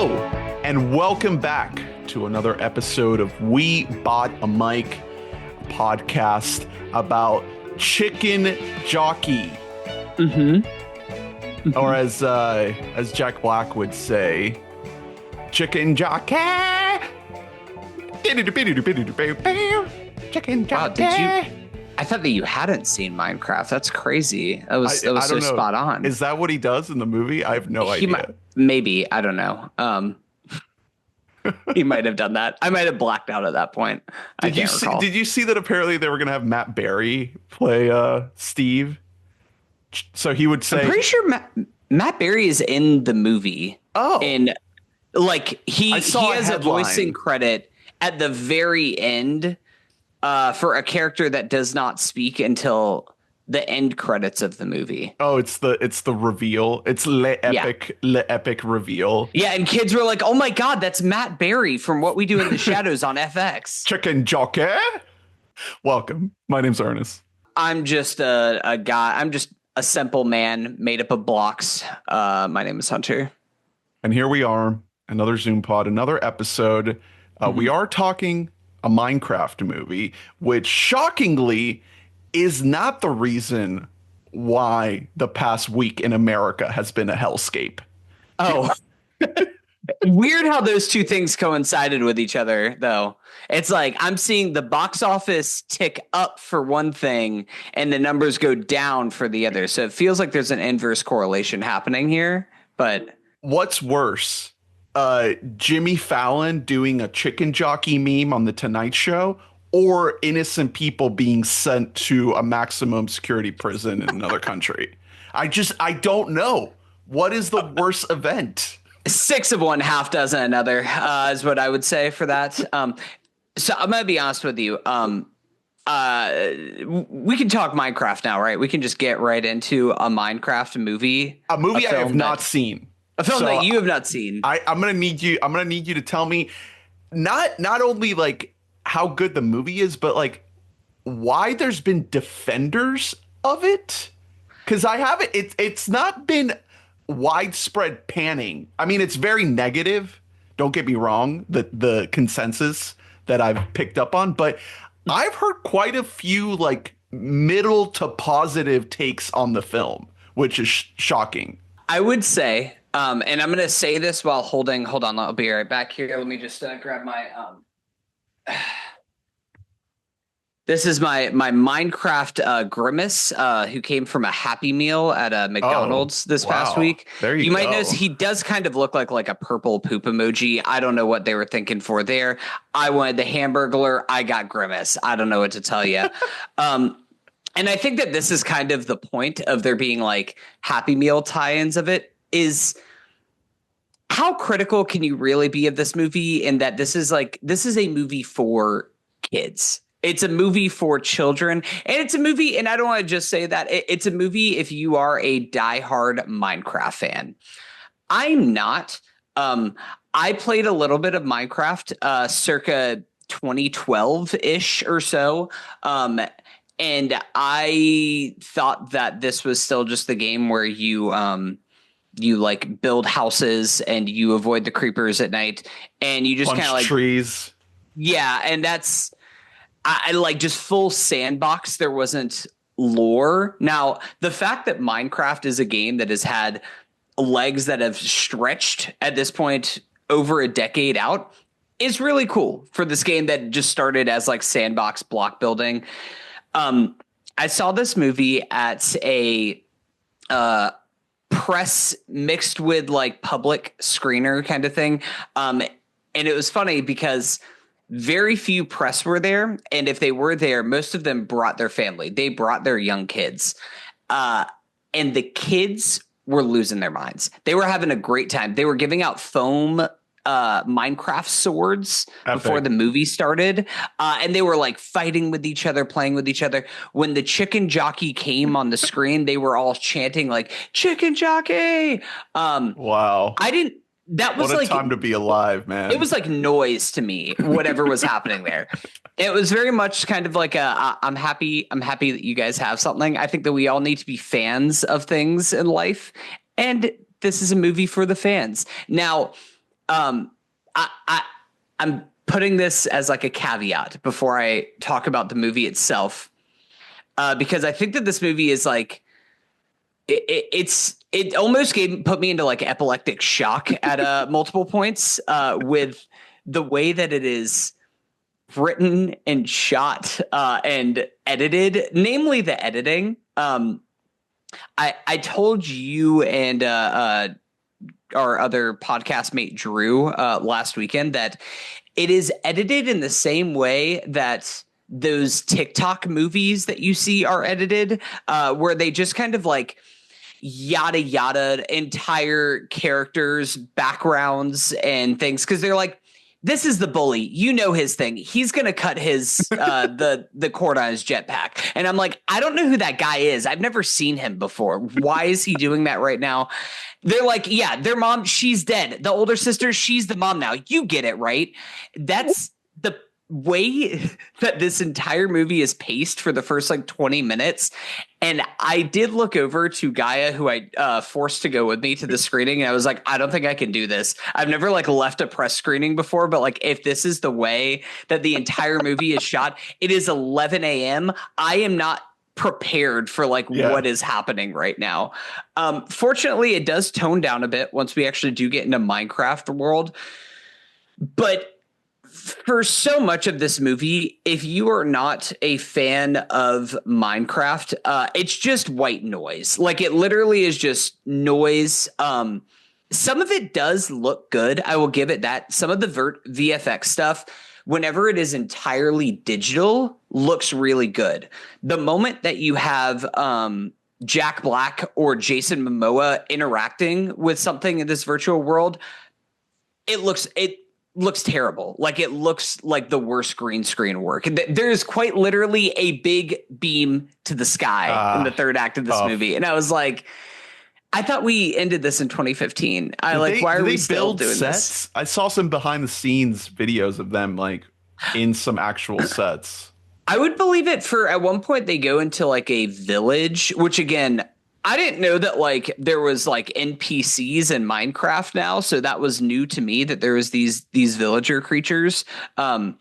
Hello, and welcome back to another episode of We Bought a Mic, a podcast about chicken jockey. Or as Jack Black would say, chicken jockey. Chicken jockey. Wow, I thought that you hadn't seen Minecraft. That's crazy. That was so spot on. Is that what he does in the movie? I have no idea. Maybe. I don't know. He might have done that. I might have blacked out at that point. I can't recall. Did you see that apparently they were going to have Matt Berry play Steve? So he would say... I'm pretty sure Matt Berry is in the movie. Oh. And he has a voicing credit at the very end for a character that does not speak until the end credits of the movie. Oh, it's the reveal. It's le epic reveal. Yeah, and kids were like, "Oh my God, that's Matt Berry from What We Do in the Shadows on FX." Chicken jockey. Welcome. My name's Ernest. I'm just a guy. I'm just a simple man made up of blocks. My name is Hunter. And here we are, another Zoom pod, another episode. We are talking a Minecraft movie, which shockingly is not the reason why the past week in America has been a hellscape. Oh, weird how those two things coincided with each other, though. It's like I'm seeing the box office tick up for one thing and the numbers go down for the other. So it feels like there's an inverse correlation happening here. But what's worse? Jimmy Fallon doing a chicken jockey meme on the Tonight Show, or innocent people being sent to a maximum security prison in another country? I don't know. What is the worst event? 6 of one, half dozen another, is what I would say for that. So I'm going to be honest with you. We can talk Minecraft now, right? We can just get right into a Minecraft movie. A movie I have not seen. A film that you have not seen. I'm gonna need you to tell me not only like how good the movie is, but like why there's been defenders of it. Because I haven't. It's not been widespread panning. I mean, it's very negative. Don't get me wrong. The consensus that I've picked up on, but I've heard quite a few like middle to positive takes on the film, which is shocking. I would say. And I'm going to say this while hold on, I'll be right back here. Let me just grab my, this is my Minecraft Grimace, who came from a Happy Meal at a McDonald's this past week. There you might notice he does kind of look like a purple poop emoji. I don't know what they were thinking for there. I wanted the Hamburglar. I got Grimace. I don't know what to tell you. And I think that this is kind of the point of there being like Happy Meal tie-ins of it. Is how critical can you really be of this movie, in that this is a movie for kids. It's a movie for children, and it's a movie, and I don't want to just say that, it's a movie if you are a diehard Minecraft fan. I'm not. I played a little bit of Minecraft circa 2012-ish or so, and I thought that this was still just the game where you like build houses and you avoid the creepers at night and you just kind of like trees. Yeah. And that's, I like just full sandbox. There wasn't lore. Now, the fact that Minecraft is a game that has had legs that have stretched at this point over a decade out is really cool for this game that just started as like sandbox block building. I saw this movie at a, press mixed with like public screener kind of thing. And it was funny because very few press were there. And if they were there, most of them brought their family. They brought their young kids. And the kids were losing their minds. They were having a great time. They were giving out foam Minecraft swords before the movie started, and they were like fighting with each other, playing with each other. When the chicken jockey came on the screen, they were all chanting like "chicken jockey." Wow! That was what a time to be alive, man. It was like noise to me. Whatever was happening there, it was very much kind of like I'm happy that you guys have something. I think that we all need to be fans of things in life, and this is a movie for the fans. Now, I I'm putting this as like a caveat before I talk about the movie itself, because I think that this movie is like it almost put me into like epileptic shock at multiple points with the way that it is written and shot and edited, namely the editing. I told you and our other podcast mate Drew last weekend that it is edited in the same way that those TikTok movies that you see are edited, where they just kind of like yada yada entire characters, backgrounds, and things, because they're like, this is the bully. You know his thing. He's gonna cut his the cord on his jetpack. And I'm like, I don't know who that guy is. I've never seen him before. Why is he doing that right now? They're like, yeah, their mom, she's dead. The older sister, she's the mom now. You get it, right? That's the way that this entire movie is paced for the first like 20 minutes. And I did look over to Gaia, who I forced to go with me to the screening. And I was like, I don't think I can do this. I've never like left a press screening before, but like if this is the way that the entire movie is shot, it is 11 a.m. I am not prepared for like what is happening right now. Fortunately, it does tone down a bit once we actually do get into Minecraft world. But for so much of this movie, if you are not a fan of Minecraft, it's just white noise. Like it literally is just noise. Some of it does look good. I will give it that. Some of the VFX stuff, whenever it is entirely digital, looks really good. The moment that you have Jack Black or Jason Momoa interacting with something in this virtual world, it looks terrible. Like it looks like the worst green screen work. There's quite literally a big beam to the sky in the third act of this movie. And I was like, I thought we ended this in 2015. Why are we still doing sets? this? I saw some behind the scenes videos of them like in some actual sets. I would believe it. For at one point they go into like a village, which again, I didn't know that like there was like NPCs in Minecraft now. So that was new to me that there was these villager creatures. And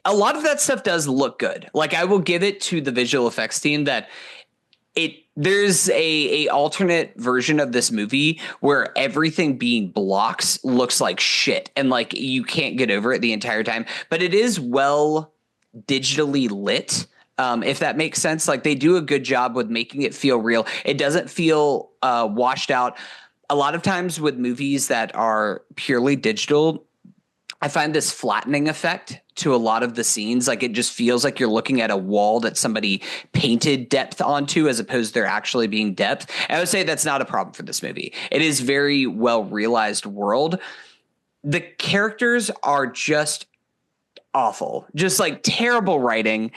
a lot of that stuff does look good. Like I will give it to the visual effects team that there's a alternate version of this movie where everything being blocks looks like shit and like you can't get over it the entire time, but it is well digitally lit. If that makes sense. Like they do a good job with making it feel real. It doesn't feel washed out. A lot of times with movies that are purely digital, I find this flattening effect to a lot of the scenes. Like it just feels like you're looking at a wall that somebody painted depth onto as opposed to there actually being depth. And I would say that's not a problem for this movie. It is very well realized world. The characters are just awful, just like terrible writing.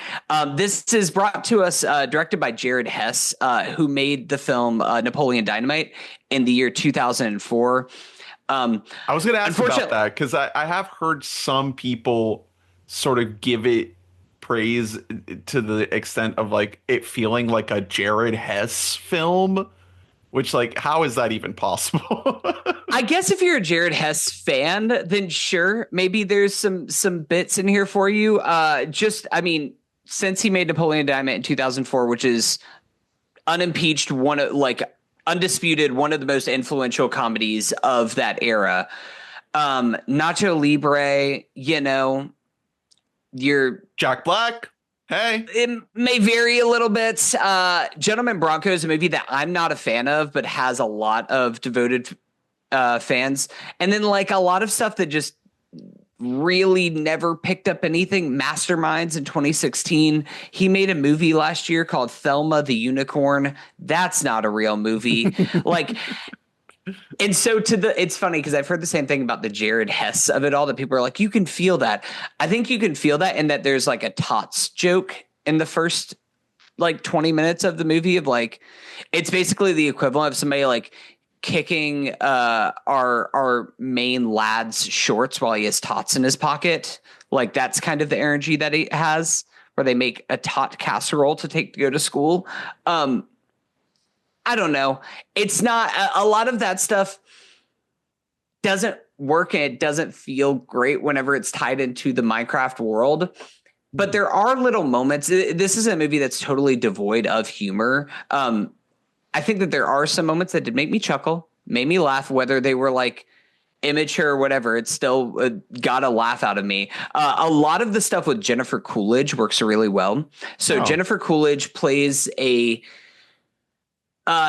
This is brought to us directed by Jared Hess, who made the film Napoleon Dynamite in the year 2004. I was going to ask about that because I have heard some people sort of give it praise to the extent of like it feeling like a Jared Hess film, which like, how is that even possible? I guess if you're a Jared Hess fan, then sure, maybe there's some bits in here for you. I mean, since he made Napoleon Dynamite in 2004, which is unimpeached, undisputed, one of the most influential comedies of that era. Nacho Libre, your Jack Black. Hey, it may vary a little bit. Gentleman Bronco is a movie that I'm not a fan of, but has a lot of devoted fans. And then like a lot of stuff that just really never picked up anything. Masterminds in 2016. He made a movie last year called Thelma the Unicorn. That's not a real movie. And so it's funny because I've heard the same thing about the Jared Hess of it all, that people are like, you can feel that. I think you can feel that in that there's like a Tots joke in the first like 20 minutes of the movie of like, it's basically the equivalent of somebody like kicking our main lad's shorts while he has tots in his pocket. Like that's kind of the energy that he has, where they make a tot casserole to go to school. I don't know. It's not a lot of that stuff doesn't work and it doesn't feel great whenever it's tied into the Minecraft world. But there are little moments. This is a movie that's totally devoid of humor. I think that there are some moments that did make me chuckle, made me laugh, whether they were like immature or whatever. It still got a laugh out of me. A lot of the stuff with Jennifer Coolidge works really well. So Jennifer Coolidge plays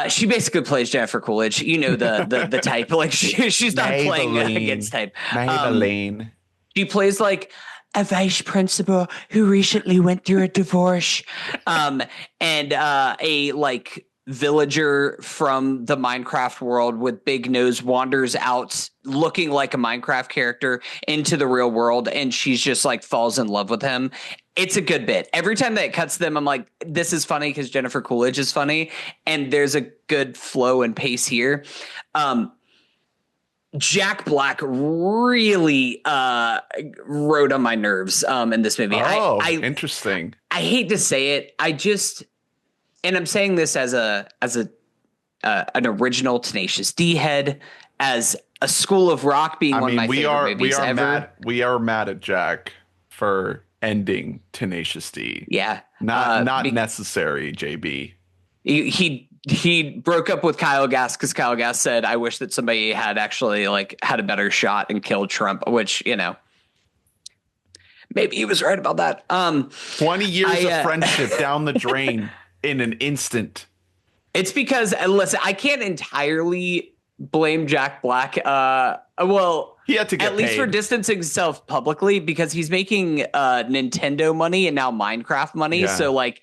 she basically plays Jennifer Coolidge, the type. Like she's not playing against type. Maybelline. She plays like a vice principal who recently went through a divorce, and a like villager from the Minecraft world with big nose wanders out looking like a Minecraft character into the real world, and she's just like falls in love with him. It's a good bit. Every time that it cuts to them, I'm like, this is funny because Jennifer Coolidge is funny, and there's a good flow and pace here. Jack Black really rode on my nerves in this movie. Interesting. I hate to say it. And I'm saying this as an original Tenacious D head, as a School of Rock being one of my favorite movies ever. We are mad at Jack for ending Tenacious D. Yeah. Not necessary, JB. He broke up with Kyle Gass because Kyle Gass said, I wish that somebody had actually like had a better shot and killed Trump, which, maybe he was right about that. 20 years of friendship down the drain in an instant. It's because, listen, I can't entirely blame Jack Black. He had to get at least paid. for distancing himself publicly, because he's making Nintendo money and now Minecraft money. Yeah. So like,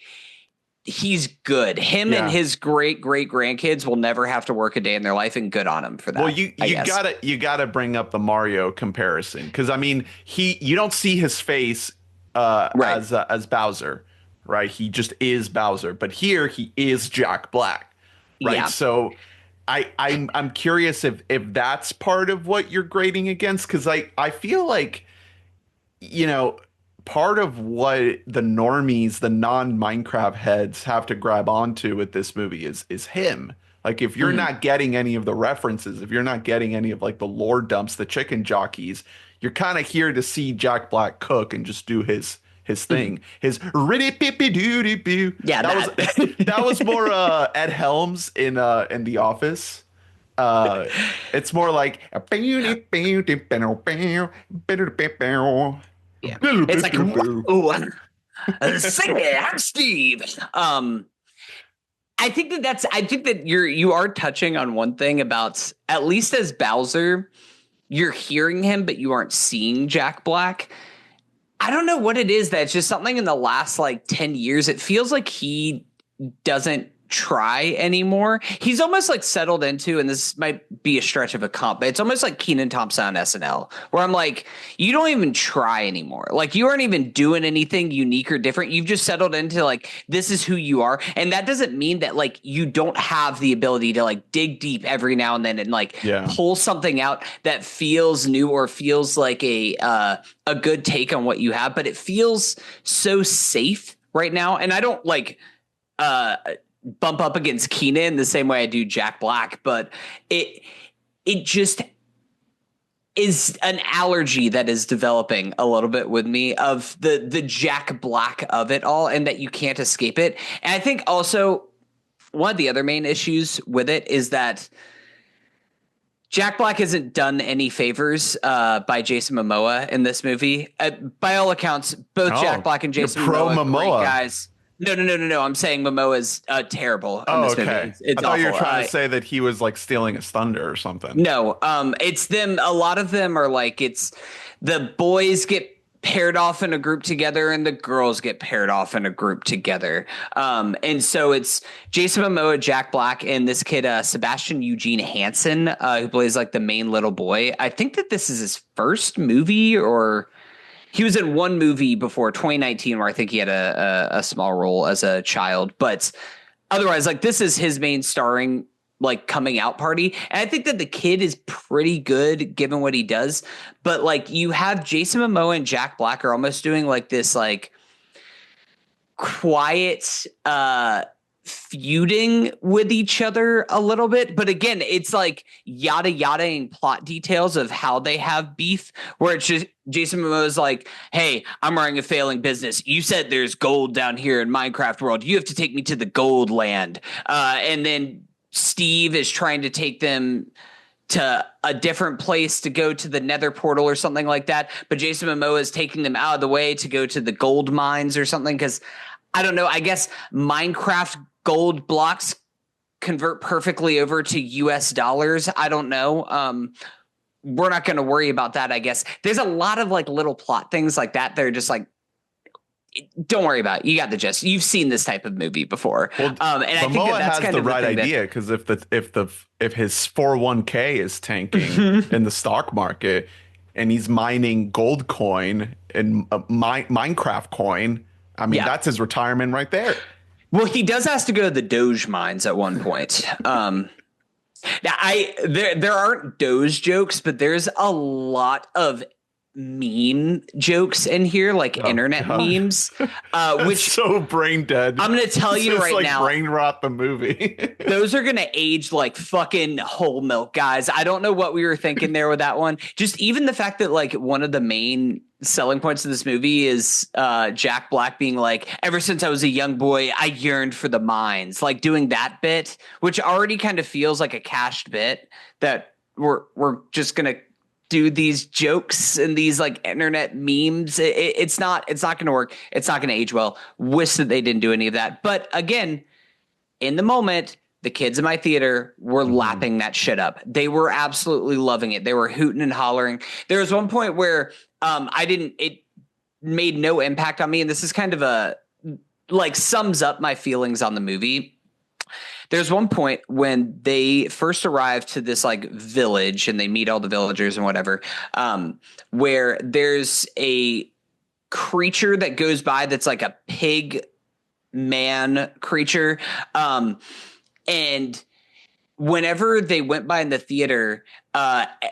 he's good. Him and his great grandkids will never have to work a day in their life, and good on him for that. Well, you gotta bring up the Mario comparison, because I mean you don't see his face as Bowser, right? He just is Bowser, but here he is Jack Black, right? Yeah. So I'm curious if that's part of what you're grading against, because I feel like part of what the normies, the non-Minecraft heads, have to grab onto with this movie is him. Like, if you're not getting any of the references, if you're not getting any of like the lore dumps, the chicken jockeys, you're kind of here to see Jack Black cook and just do his thing. His ritty pippy doody boo. Yeah, that was more Ed Helms in The Office. It's more like yeah. It's like, sing it, I'm Steve. I think that you are touching on one thing about, at least as Bowser, you're hearing him, but you aren't seeing Jack Black. I don't know what it is. That's just something in the last like 10 years. It feels like he doesn't try anymore. He's almost like settled into, and this might be a stretch of a comp, but it's almost like Kenan Thompson on SNL, where I'm like, you don't even try anymore. Like, you aren't even doing anything unique or different. You've just settled into like, this is who you are. And that doesn't mean that like you don't have the ability to like dig deep every now and then and like pull something out that feels new or feels like a good take on what you have, but it feels so safe right now. And I don't like bump up against Kenan the same way I do Jack Black, but it just is an allergy that is developing a little bit with me of the Jack Black of it all, and that you can't escape it. And I think also one of the other main issues with it is that Jack Black isn't done any favors by Jason Momoa in this movie. By all accounts, both Jack Black and Jason Momoa are great guys. No. I'm saying Momoa is terrible in this movie. It's I thought you were trying to say that he was like stealing his thunder or something. No, it's them. A lot of them are like, it's the boys get paired off in a group together and the girls get paired off in a group together. And so it's Jason Momoa, Jack Black, and this kid, Sebastian Eugene Hansen, who plays like the main little boy. I think that this is his first movie, or he was in one movie before 2019 where I think he had a small role as a child, but otherwise, like, this is his main starring like coming out party. And I think that the kid is pretty good given what he does, but like, you have Jason Momoa and Jack Black are almost doing like this like quiet feuding with each other a little bit, but again, it's like yada yadaing plot details of how they have beef, where it's just Jason Momoa's like, hey, I'm running a failing business, you said there's gold down here in Minecraft world, you have to take me to the gold land, and then Steve is trying to take them to a different place to go to the nether portal or something like that, but Jason Momoa is taking them out of the way to go to the gold mines or something, because I don't know, I guess Minecraft gold blocks convert perfectly over to US dollars. I don't know. We're not going to worry about that, I guess. There's a lot of like little plot things like that. They're just like, don't worry about it. You got the gist. You've seen this type of movie before. Well, and I think Momoa that's has kind the of right idea, because if his 401k is tanking in the stock market and he's mining gold coin and Minecraft coin, I mean, that's his retirement right there. Well, he does have to go to the Doge mines at one point. Now, there aren't Doge jokes, but there's a lot of meme jokes in here, like internet memes, which so brain dead. I'm going to tell you right now, brain rot the movie. those are going to age like fucking whole milk, guys. I don't know what we were thinking there with that one. Just even the fact that like one of the main selling points of this movie is Jack Black being like, ever since I was a young boy, I yearned for the mines, like doing that bit, which already kind of feels like a cached bit that we're just going to do these jokes and these like internet memes. It's not going to work. It's not going to age well. Wish that they didn't do any of that. But again, in the moment, the kids in my theater were lapping that shit up. They were absolutely loving it. They were hooting and hollering. There was one point where it made no impact on me. And this is kind of sums up my feelings on the movie. There's one point when they first arrive to this like village and they meet all the villagers and whatever, where there's a creature that goes by that's like a pig man creature. And whenever they went by in the theater,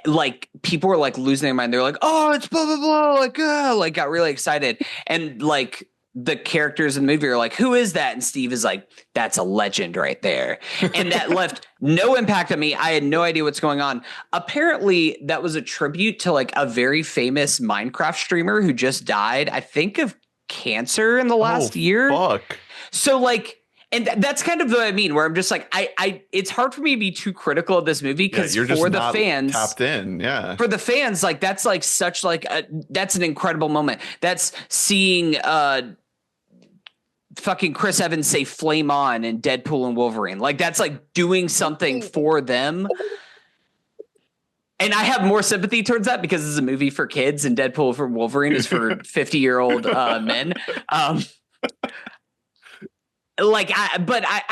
like people were like losing their mind. They're like, oh, it's blah, blah, blah. Like got really excited. And like the characters in the movie are like, who is that? And Steve is like, that's a legend right there. And that left no impact on me. I had no idea what's going on. Apparently that was a tribute to like a very famous Minecraft streamer who just died, I think of cancer in the last year. Fuck. So like, and that's kind of what I mean, where I'm just like, it's hard for me to be too critical of this movie because you're just for the not fans, tapped in, for the fans, like that's like such like that's an incredible moment. That's seeing fucking Chris Evans say "flame on" in Deadpool and Wolverine. Like that's like doing something for them. And I have more sympathy towards that because it's a movie for kids, and Deadpool for Wolverine is for 50-year-old men. I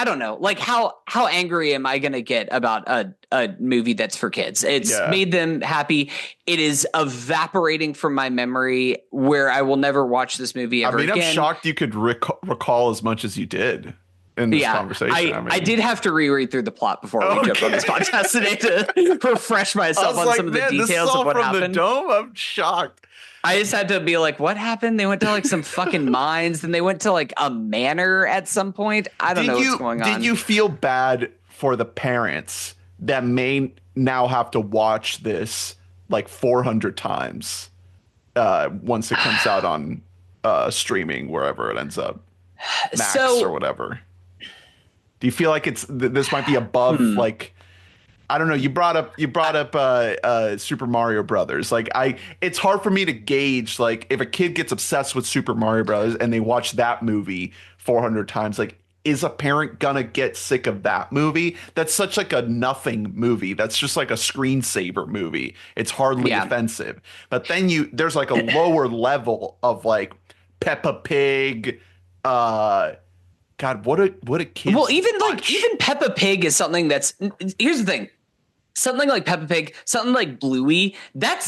don't know, like how angry am I going to get about a movie that's for kids? It's made them happy. It is evaporating from my memory where I will never watch this movie ever again. I'm shocked you could recall as much as you did in this conversation. I did have to reread through the plot before we jumped on this podcast today to refresh myself on some of the details of what happened. The dome, I'm shocked. I just had to be like, what happened? They went to like some fucking mines, then they went to like a manor at some point. I don't know what's going on. Did you feel bad for the parents that may now have to watch this like 400 times once it comes out on streaming, wherever it ends up, Max or whatever? Do you feel like this might be above like, I don't know. You brought up Super Mario Brothers. Like it's hard for me to gauge like if a kid gets obsessed with Super Mario Brothers and they watch that movie 400 times, like is a parent gonna get sick of that movie? That's such like a nothing movie. That's just like a screensaver movie. It's hardly offensive. But then there's like a lower level of like Peppa Pig. God, what a kid. Well, even Peppa Pig is something that's. Here's the thing. Something like Peppa Pig, something like Bluey, that's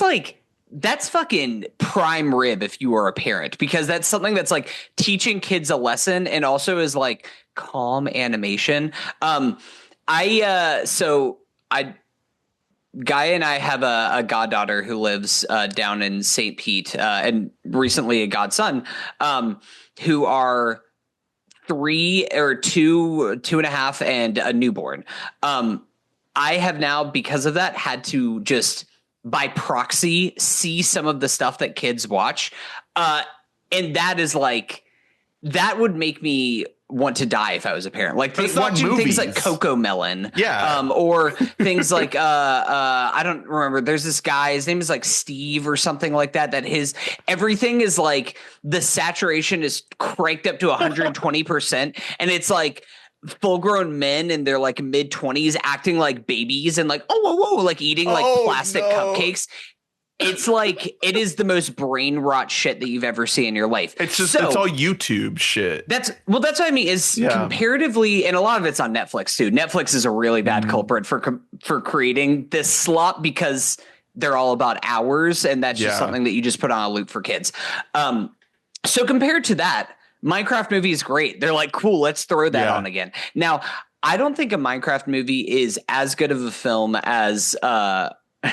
fucking prime rib if you are a parent, because that's something that's like teaching kids a lesson and also is like calm animation. Guy and I have a goddaughter who lives down in St. Pete and recently a godson who are 3 or 2.5, and a newborn. I have now, because of that, had to just by proxy see some of the stuff that kids watch. And that is like, that would make me want to die if I was a parent. Like watching things like Coco Melon, or things like I don't remember. There's this guy. His name is like Steve or something like that. That his everything is like the saturation is cranked up to 120%, and it's like full grown men in their like mid 20s acting like babies and like whoa, like eating like plastic cupcakes. It's like, it is the most brain rot shit that you've ever seen in your life. It's just, it's all YouTube shit. That's what I mean is comparatively, and a lot of it's on Netflix too. Netflix is a really bad culprit for creating this slop because they're all about hours, and that's just something that you just put on a loop for kids. So compared to that, Minecraft movie is great. They're like, cool, let's throw that on again. Now, I don't think a Minecraft movie is as good of a film as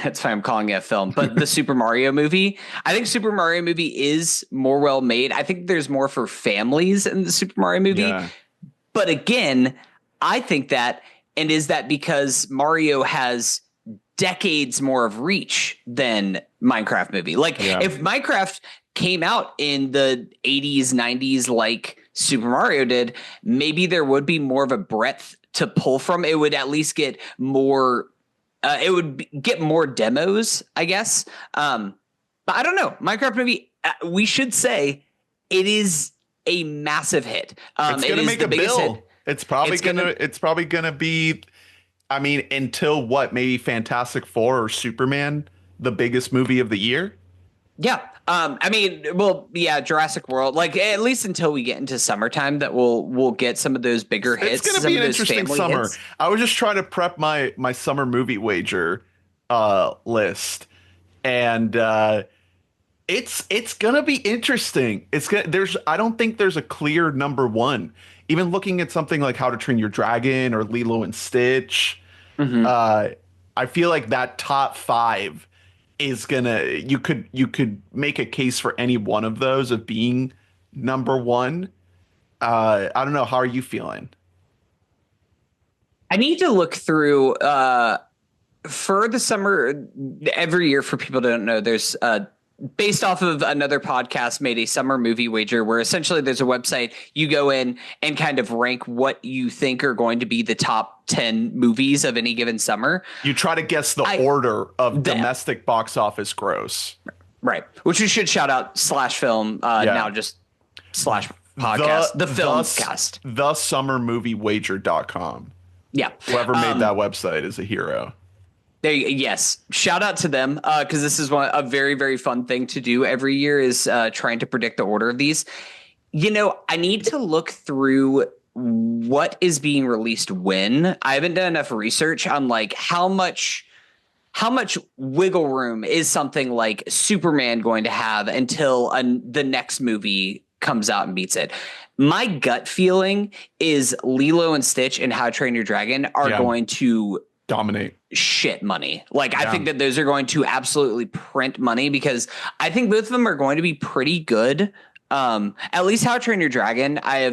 that's why I'm calling it a film, but the Super Mario movie. I think Super Mario movie is more well made. I think there's more for families in the Super Mario movie. Yeah. But again, I think that, and is that because Mario has decades more of reach than Minecraft movie? Like if Minecraft came out in the 80s, 90s, like Super Mario did, maybe there would be more of a breadth to pull from. It would at least get more get more demos, I guess. But I don't know. Minecraft movie, we should say it is a massive hit. It's going to make a bill. Hit. It's probably going to be, I mean, until what, maybe Fantastic Four or Superman, the biggest movie of the year? Yeah. I mean, well, yeah, Jurassic World, like at least until we get into summertime that we'll get some of those bigger hits. It's going to be an interesting summer. Hits. I was just trying to prep my summer movie wager list, and it's going to be interesting. I don't think there's a clear number one. Even looking at something like How to Train Your Dragon or Lilo and Stitch, I feel like that top 5 is you could make a case for any one of those of being number one. I don't know. How are you feeling? I need to look through for the summer every year. For people who don't know, there's based off of another podcast made a summer movie wager where essentially there's a website you go in and kind of rank what you think are going to be the top 10 movies of any given summer. You try to guess the order of domestic box office gross. Right. Which we should shout out /film now just /podcast, the Filmcast. TheSummerMovieWager.com. Yeah. Whoever made that website is a hero. Yes. Shout out to them because this is a very, very fun thing to do every year is trying to predict the order of these. You know, I need to look through what is being released when. I haven't done enough research on like how much wiggle room is something like Superman going to have until the next movie comes out and beats it. My gut feeling is Lilo and Stitch and How to Train Your Dragon are going to dominate shit money. Like I think that those are going to absolutely print money because I think both of them are going to be pretty good. At least How to Train Your Dragon. I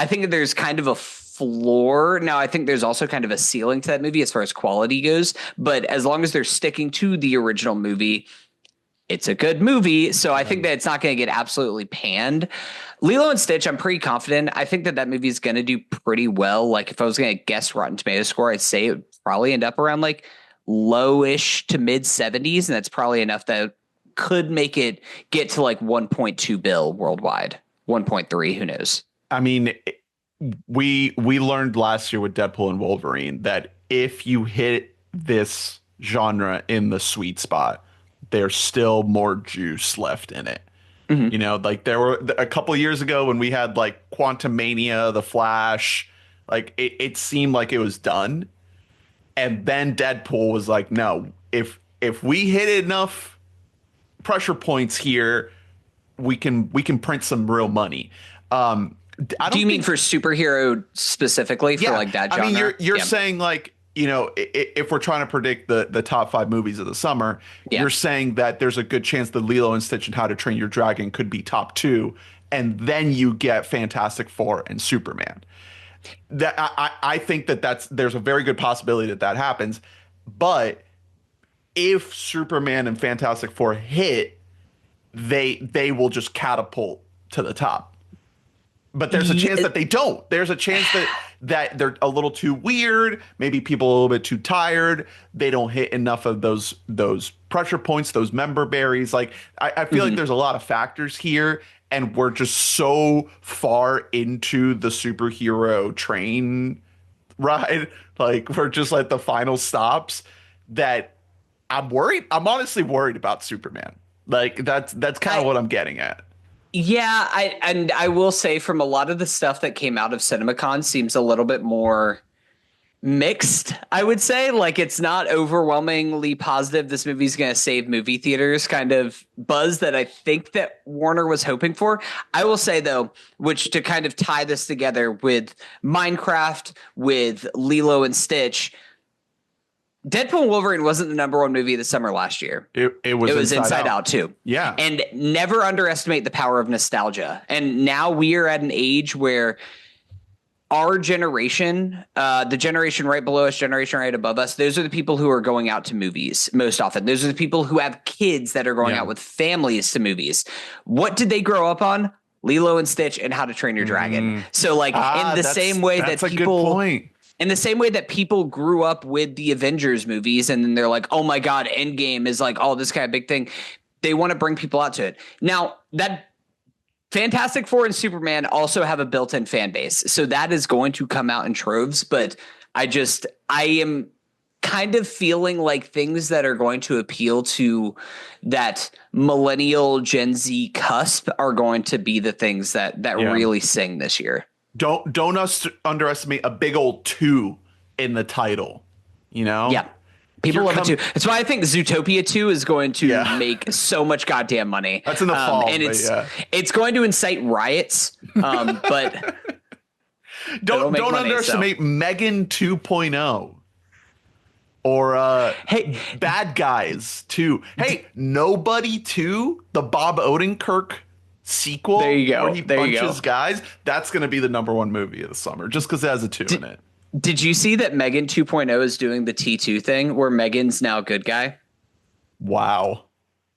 think that there's kind of a floor. Now I think there's also kind of a ceiling to that movie as far as quality goes, but as long as they're sticking to the original movie, it's a good movie. So I think that it's not going to get absolutely panned. Lilo and Stitch, I'm pretty confident. I think that movie is going to do pretty well. Like if I was going to guess Rotten Tomatoes score, I'd say it would probably end up around like lowish to mid 70s. And that's probably enough that could make it get to like 1.2 bill worldwide, 1.3, who knows? I mean, we learned last year with Deadpool and Wolverine that if you hit this genre in the sweet spot, there's still more juice left in it. You know, like there were a couple of years ago when we had like Quantumania, The Flash, like it seemed like it was done. And then Deadpool was like, no, if we hit enough pressure points here, we can print some real money. Do you mean for superhero specifically for like that genre? I mean, you're saying like, you know, if we're trying to predict the top 5 movies of the summer, you're saying that there's a good chance that Lilo and Stitch and How to Train Your Dragon could be top 2 and then you get Fantastic Four and Superman. That I think there's a very good possibility that that happens, but if Superman and Fantastic Four hit, they will just catapult to the top. But there's a chance that they don't. There's a chance that they're a little too weird. Maybe people are a little bit too tired. They don't hit enough of those pressure points, those member berries. Like I feel like there's a lot of factors here, and we're just so far into the superhero train ride. Like we're just at the final stops that I'm worried. I'm honestly worried about Superman. Like that's kind of what I'm getting at. Yeah, I will say from a lot of the stuff that came out of CinemaCon seems a little bit more mixed, I would say. Like it's not overwhelmingly positive this movie's going to save movie theaters kind of buzz that I think that Warner was hoping for. I will say though, which to kind of tie this together with Minecraft, with Lilo and Stitch, Deadpool and Wolverine wasn't the number one movie of the summer last year. It was Inside Out too. Yeah. And never underestimate the power of nostalgia. And now we are at an age where our generation, the generation right below us, generation right above us, those are the people who are going out to movies most often. Those are the people who have kids that are going out with families to movies. What did they grow up on? Lilo and Stitch and How to Train Your Dragon. So like in the same way that people... In the same way that people grew up with the Avengers movies and then they're like, oh my God, Endgame is like, oh, this kind of big thing. They want to bring people out to it. Now, that Fantastic Four and Superman also have a built-in fan base. So that is going to come out in troves. But I am kind of feeling like things that are going to appeal to that millennial Gen Z cusp are going to be the things that really sing this year. Don't underestimate a big old 2 in the title, you know? Yeah. People love it too. That's why I think Zootopia 2 is going to make so much goddamn money. That's in the fall. And it's going to incite riots. But don't underestimate Megan 2.0 or hey, Bad Guys 2. Hey, Nobody 2, the Bob Odenkirk sequel. There you go. Where he punches guys. That's going to be the number one movie of the summer just because it has a 2 in it. Did you see that Megan 2.0 is doing the T2 thing where Megan's now a good guy? Wow.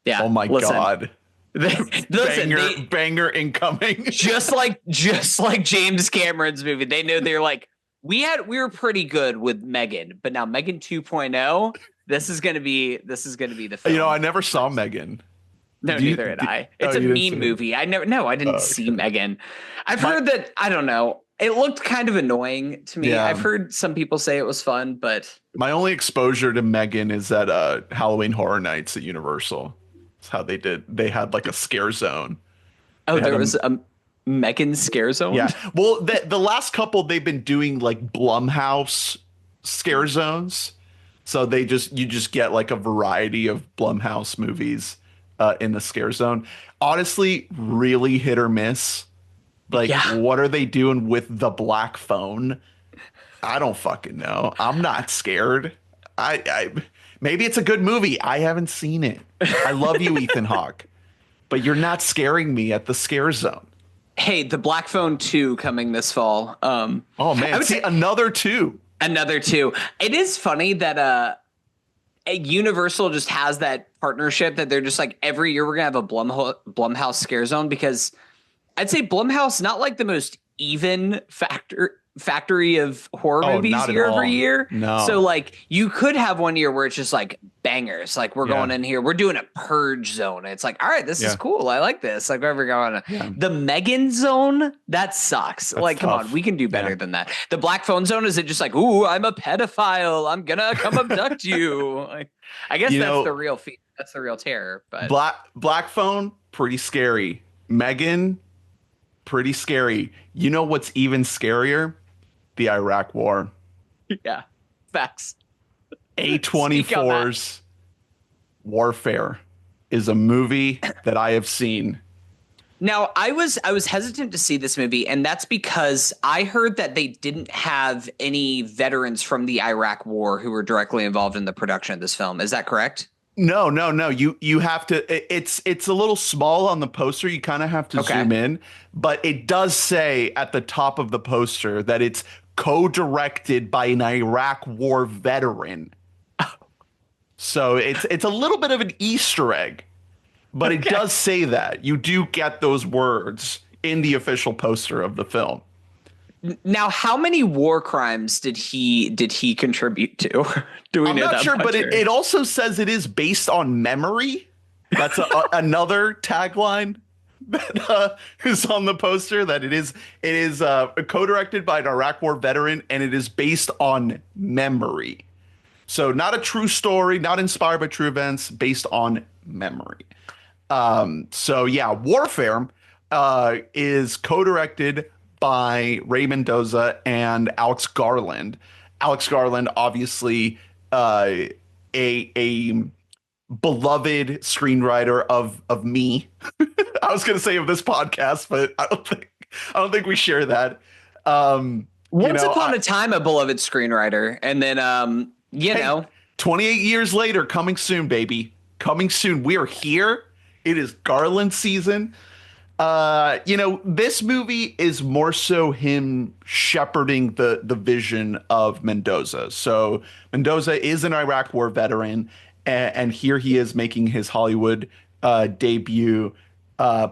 Yeah. Oh my God. Listen, banger incoming. just like James Cameron's movie. They know they're like, we were pretty good with Megan, but now Megan 2.0, this is gonna be the film. You know, I never saw Megan. No, neither did I. It's a meme movie. I didn't see Megan. I've heard that, I don't know. It looked kind of annoying to me. Yeah. I've heard some people say it was fun, but my only exposure to Megan is at Halloween Horror Nights at Universal. That's how they did. They had like a scare zone. Oh, there was a Megan scare zone? Yeah. Well, the last couple they've been doing like Blumhouse scare zones. So you just get like a variety of Blumhouse movies in the scare zone. Honestly, really hit or miss. Like, what are they doing with the black phone? I don't fucking know. I'm not scared. I maybe it's a good movie. I haven't seen it. I love you, Ethan Hawke, but you're not scaring me at the scare zone. Hey, the Black Phone 2 coming this fall. Oh man, I would say another 2. Another 2. It is funny that Universal just has that partnership that they're just like every year we're gonna have a Blumhouse scare zone, because I'd say Blumhouse not like the most even factory of horror movies year over year. No. So like you could have one year where it's just like bangers. Like we're going in here, we're doing a purge zone. It's like, all right, this is cool. I like this. Like wherever we're going. The Megan zone, that sucks. That's like, tough. Come on, we can do better than that. The Black Phone zone, is it just like, ooh, I'm a pedophile, I'm gonna come abduct you? Like, I guess that's the real fear. That's the real terror. But Black Phone, pretty scary. Megan, pretty scary. You know what's even scarier? The Iraq War. Yeah, facts. A24's Warfare is a movie that I have seen. Now, I was hesitant to see this movie, and that's because I heard that they didn't have any veterans from the Iraq War who were directly involved in the production of this film. Is that correct? No, no, no. You have to. It's a little small on the poster. You kind of have to Okay. zoom in, but it does say at the top of the poster that it's co-directed by an Iraq War veteran. So it's a little bit of an Easter egg, but it Okay. does say that. You do get those words in the official poster of the film. Now, how many war crimes did he contribute to? Do we I'm know not that sure, but much? it also says it is based on memory. That's another tagline that is on the poster. That it is co-directed by an Iraq War veteran, and it is based on memory. So not a true story, not inspired by true events, based on memory. So yeah, Warfare is co-directed by Ray Mendoza and Alex Garland. Alex Garland, obviously, a beloved screenwriter of me. I was going to say of this podcast, but I don't think we share that. You Once know, upon a time, a beloved screenwriter, and then hey, 28 years later, coming soon, baby, coming soon. We are here. It is Garland season. This movie is more so him shepherding the vision of Mendoza. So Mendoza is an Iraq War veteran, and here he is making his Hollywood debut,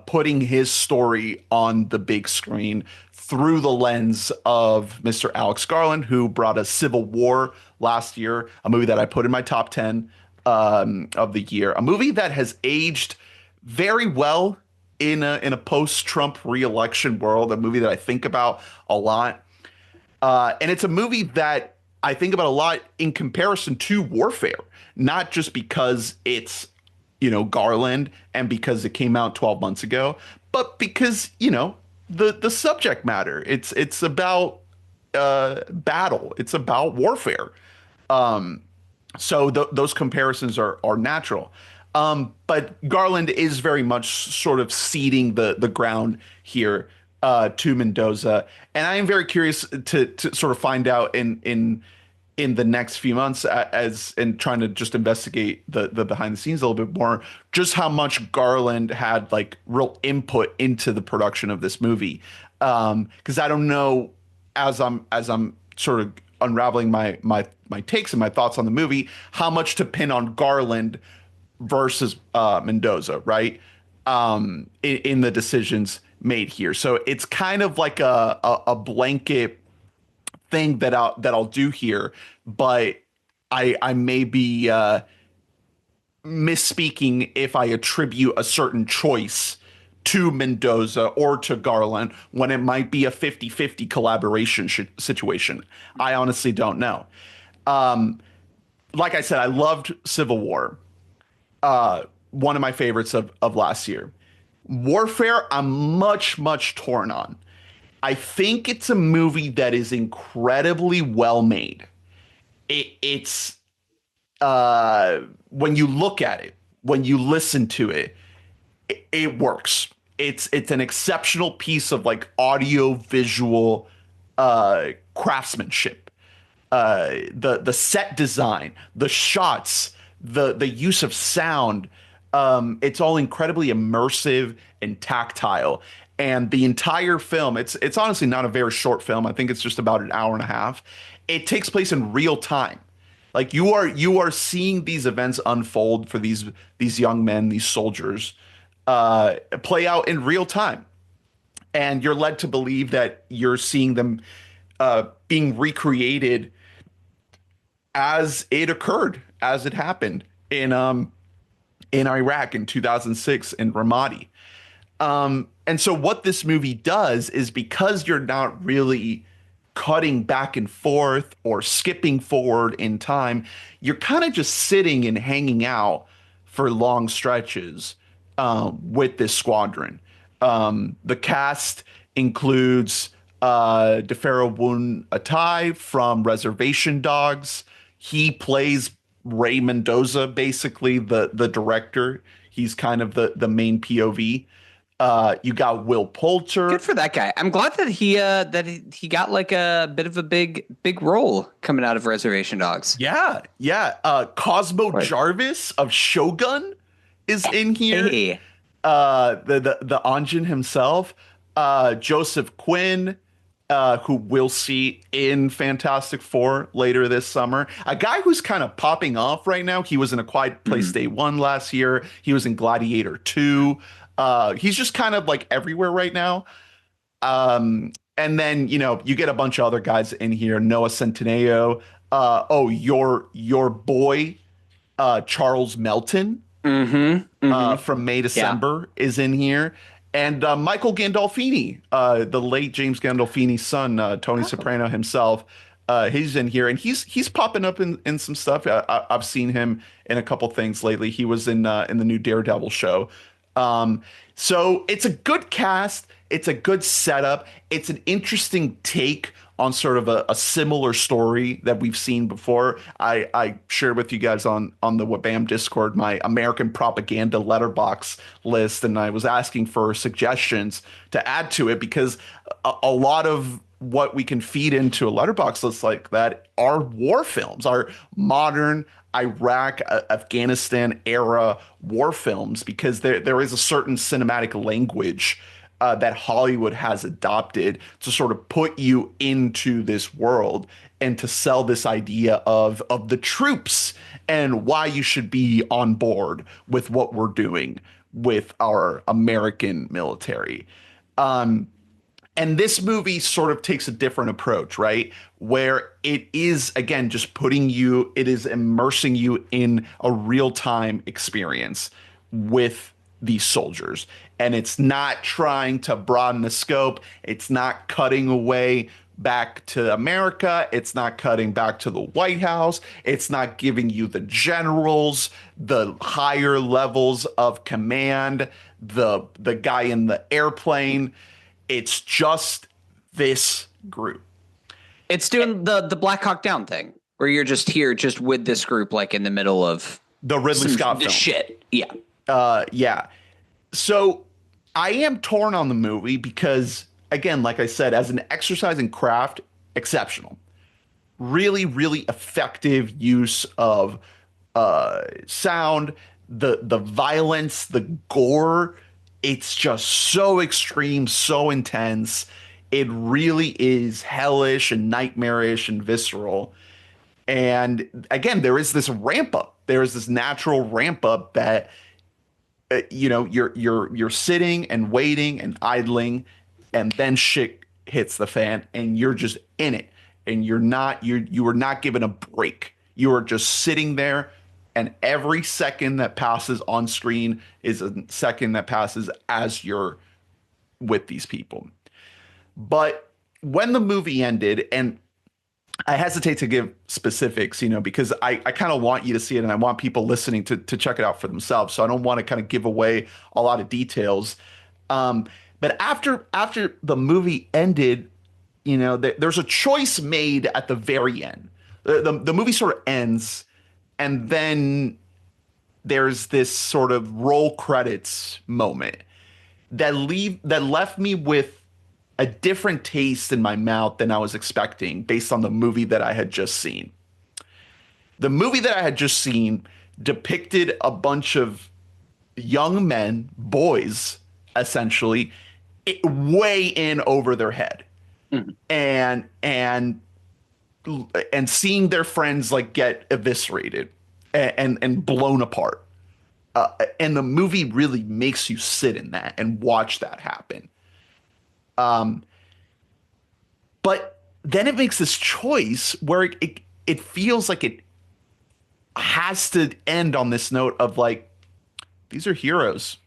putting his story on the big screen through the lens of Mr. Alex Garland, who brought us Civil War last year, a movie that I put in my top 10 of the year, a movie that has aged very well in a post-Trump re-election world, a movie that I think about a lot. And it's a movie that I think about a lot in comparison to Warfare, not just because it's, Garland and because it came out 12 months ago, but because, the subject matter. It's about battle. It's about warfare. So those comparisons are natural. But Garland is very much sort of seeding the ground here to Mendoza, and I am very curious to sort of find out in the next few months as and trying to just investigate the behind the scenes a little bit more, just how much Garland had like real input into the production of this movie. Because I don't know, as I'm sort of unraveling my takes and my thoughts on the movie, how much to pin on Garland versus Mendoza, right? In the decisions made here. So it's kind of like a blanket thing that I'll do here, but I may be misspeaking if I attribute a certain choice to Mendoza or to Garland when it might be a 50-50 collaboration situation. I honestly don't know. Like I said, I loved Civil War. One of my favorites of last year. Warfare, I'm much, much torn on. I think it's a movie that is incredibly well made. It's when you look at it, when you listen to it, it works. It's an exceptional piece of like audio visual craftsmanship. The set design, the shots, the use of sound, it's all incredibly immersive and tactile. And the entire film, it's honestly not a very short film. I think it's just about an hour and a half. It takes place in real time. Like you are seeing these events unfold for these young men, these soldiers, play out in real time, and you're led to believe that you're seeing them being recreated as it occurred, as it happened in Iraq in 2006 in Ramadi. And so what this movie does is, because you're not really cutting back and forth or skipping forward in time, you're kind of just sitting and hanging out for long stretches with this squadron. The cast includes DeFaro Woon Atai from Reservation Dogs. He plays Ray Mendoza, basically the director. He's kind of the main POV. You got Will Poulter. Good for that guy. I'm glad that he got like a bit of a big role coming out of Reservation Dogs. Yeah, yeah. Cosmo Right. Jarvis of Shogun is in here. Hey. The Anjin himself, Joseph Quinn, who we'll see in Fantastic Four later this summer. A guy who's kind of popping off right now. He was in A Quiet Place Day One last year. He was in Gladiator 2. He's just kind of like everywhere right now. And then, you get a bunch of other guys in here. Noah Centineo. Your boy, Charles Melton, from May December is in here. And Michael Gandolfini, the late James Gandolfini's son, Tony Soprano himself, he's in here, and he's popping up in some stuff. I've seen him in a couple things lately. He was in the new Daredevil show. So it's a good cast. It's a good setup. It's an interesting take on sort of a similar story that we've seen before. I shared with you guys on the WBAM Discord my American propaganda letterbox list, and I was asking for suggestions to add to it because a lot of what we can feed into a letterbox list like that are war films, are modern Iraq, Afghanistan era war films, because there is a certain cinematic language that Hollywood has adopted to sort of put you into this world and to sell this idea of the troops and why you should be on board with what we're doing with our American military. And this movie sort of takes a different approach, right? Where it is, again, just it is immersing you in a real-time experience with these soldiers. And it's not trying to broaden the scope. It's not cutting away back to America. It's not cutting back to the White House. It's not giving you the generals, the higher levels of command, the guy in the airplane. It's just this group. It's doing the Black Hawk Down thing, where you're just here, just with this group, like in the middle of the Ridley Scott film. Shit, yeah, yeah. So I am torn on the movie because, again, like I said, as an exercise in craft, exceptional. Really, really effective use of sound, the violence, the gore. It's just so extreme, so intense. It really is hellish and nightmarish and visceral. And again, there is this ramp up. There is this natural ramp up that you're sitting and waiting and idling, and then shit hits the fan, and you're just in it, and you are not given a break. You are just sitting there. And every second that passes on screen is a second that passes as you're with these people. But when the movie ended, and I hesitate to give specifics, because I kind of want you to see it, and I want people listening to check it out for themselves. So I don't want to kind of give away a lot of details. But after the movie ended, there's a choice made at the very end. The movie sort of ends. And then there's this sort of roll credits moment that left me with a different taste in my mouth than I was expecting based on the movie that I had just seen. The movie that I had just seen depicted a bunch of young men, boys, essentially, way in over their head. Mm-hmm. And seeing their friends like get eviscerated and blown apart. And the movie really makes you sit in that and watch that happen. But then it makes this choice where it feels like it has to end on this note of like, these are heroes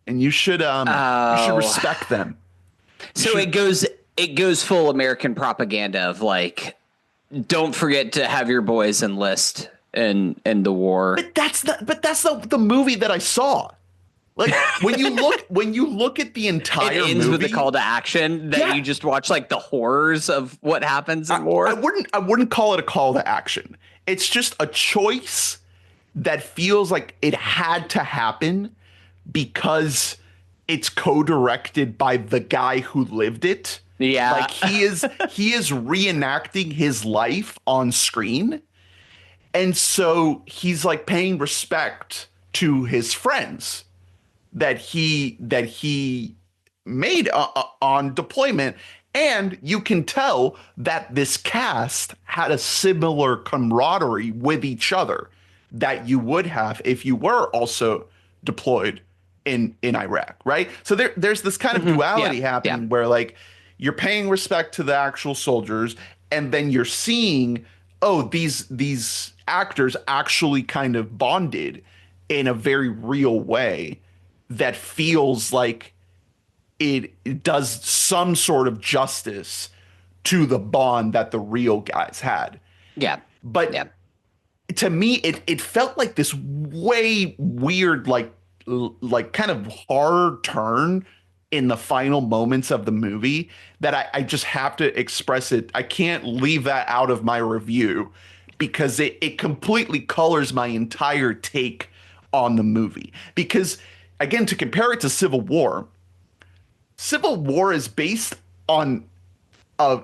and you should respect them. So it goes full American propaganda of like, don't forget to have your boys enlist in the war. But that's the movie that I saw. Like when you look at the entire it ends movie, with the call to action that you just watch like the horrors of what happens in war. I wouldn't call it a call to action. It's just a choice that feels like it had to happen because it's co-directed by the guy who lived it. Yeah. Like he is reenacting his life on screen. And so he's like paying respect to his friends that he made on deployment. And you can tell that this cast had a similar camaraderie with each other that you would have if you were also deployed in Iraq, right? So there's this kind of Yeah. duality Yeah. happening where like you're paying respect to the actual soldiers, and then you're seeing, oh, these actors actually kind of bonded in a very real way that feels like it does some sort of justice to the bond that the real guys had. Yeah. But Yeah. to me, it felt like this way weird, like kind of hard turn in the final moments of the movie that I just have to express it. I can't leave that out of my review because it completely colors my entire take on the movie. Because again, to compare it to Civil War is based on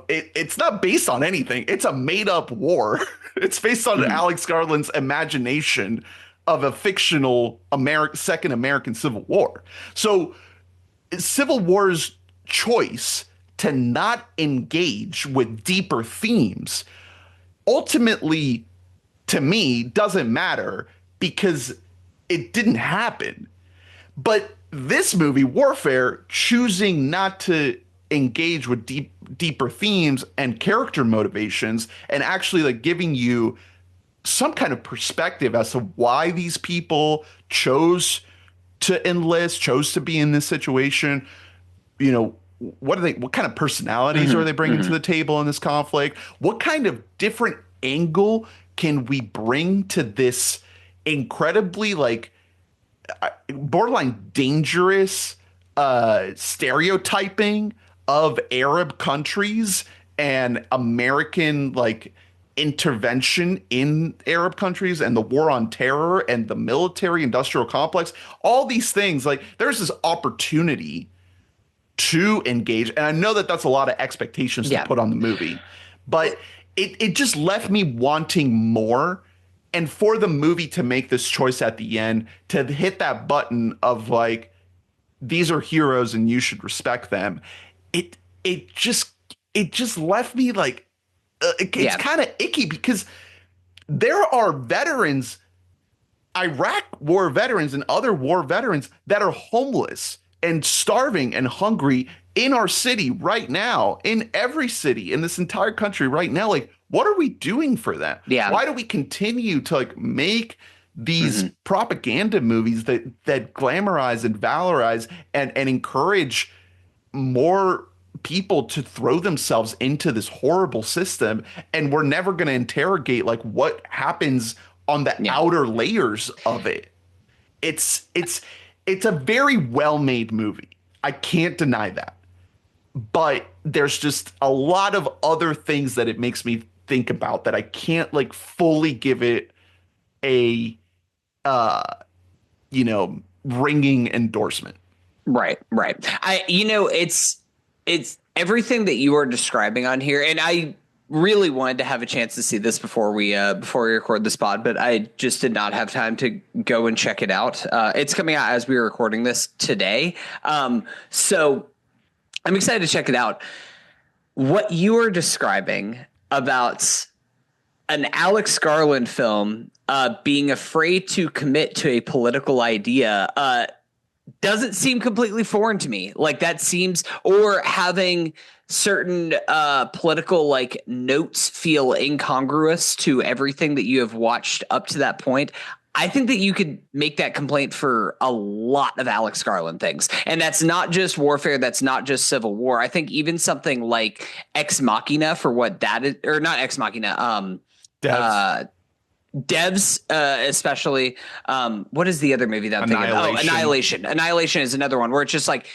it's not based on anything. It's a made up war. It's based on Alex Garland's imagination of a fictional second American Civil War. So Civil War's choice to not engage with deeper themes ultimately, to me, doesn't matter because it didn't happen. But this movie, Warfare, choosing not to engage with deeper themes and character motivations and actually like giving you some kind of perspective as to why these people chose to enlist, chose to be in this situation. You know, what kind of personalities are they bringing to the table in this conflict? What kind of different angle can we bring to this incredibly like borderline dangerous stereotyping of Arab countries and American like intervention in Arab countries and the war on terror and the military industrial complex, all these things, like there's this opportunity to engage. And I know that that's a lot of expectations to put on the movie, but it just left me wanting more. And for the movie to make this choice at the end, to hit that button of like, these are heroes and you should respect them. It it just it just left me like it's kind of icky because there are veterans, Iraq war veterans and other war veterans that are homeless and starving and hungry in our city right now, in every city in this entire country right now. Like, what are we doing for them? Yeah. Why do we continue to like make these propaganda movies that glamorize and valorize and encourage more people to throw themselves into this horrible system, and we're never going to interrogate like what happens on the outer layers of it. It's a very well-made movie. I can't deny that. But there's just a lot of other things that it makes me think about that I can't like fully give it a ringing endorsement. Right. It's everything that you are describing on here, and I really wanted to have a chance to see this before we record this pod, but I just did not have time to go and check it out. It's coming out as we are recording this today, so I'm excited to check it out. What you are describing about an Alex Garland film being afraid to commit to a political idea doesn't seem completely foreign to me. Like that seems, or having certain political like notes feel incongruous to everything that you have watched up to that point. I think that you could make that complaint for a lot of Alex Garland things. And that's not just Warfare. That's not just Civil War. I think even something like Ex Machina, for what that is, or not Ex Machina, Devs, especially. What is the other movie that I'm thinking of? Oh, Annihilation. Annihilation is another one where it's just like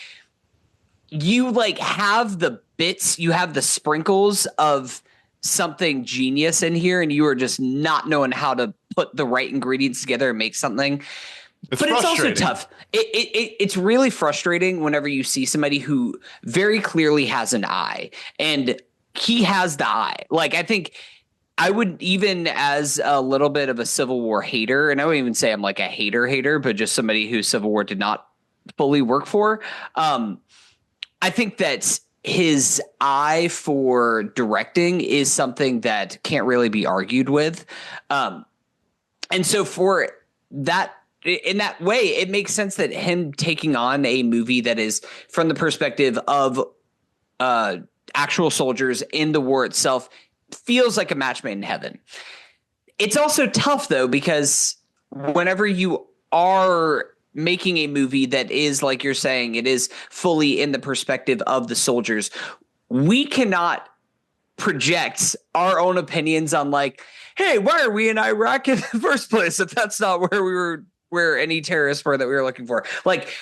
you like have the bits, you have the sprinkles of something genius in here, and you are just not knowing how to put the right ingredients together and make something. It's But it's also frustrating. tough. It's really frustrating whenever you see somebody who very clearly has an eye, and he has the eye. Like, I think I would, even as a little bit of a Civil War hater, and I wouldn't even say I'm like a hater, but just somebody who Civil War did not fully work for. I think that his eye for directing is something that can't really be argued with. And so for that, in that way, it makes sense that him taking on a movie that is from the perspective of actual soldiers in the war itself feels like a match made in heaven. It's also tough, though, because whenever you are making a movie that is, like you're saying, it is fully in the perspective of the soldiers, we cannot project our own opinions on, like, hey, why are we in Iraq in the first place if that's not where any terrorists were that we were looking for? Like,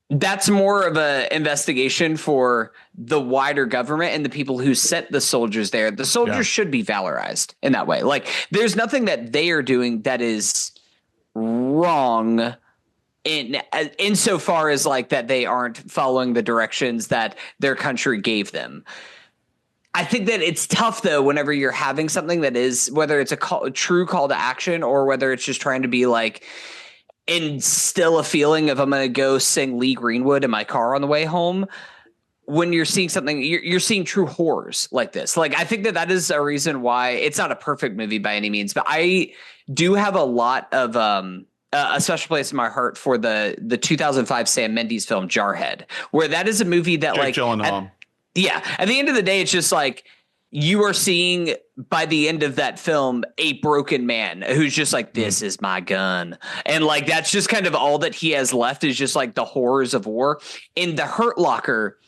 that's more of a investigation for the wider government and the people who sent the soldiers there. The soldiers should be valorized in that way. Like, there's nothing that they are doing that is wrong insofar as like that they aren't following the directions that their country gave them. I think that it's tough, though, whenever you're having something that is, whether it's a true call to action or whether it's just trying to be like, instill a feeling of I'm going to go sing Lee Greenwood in my car on the way home. When you're seeing something, you're seeing true horrors like this. Like, I think that is a reason why it's not a perfect movie by any means, but I do have a lot of a special place in my heart for the 2005 Sam Mendes film Jarhead, where that is a movie that Jake Gyllenhaal. At the end of the day, it's just like you are seeing by the end of that film a broken man who's just like, this is my gun. And like, that's just kind of all that he has left is just like the horrors of war. In The Hurt Locker,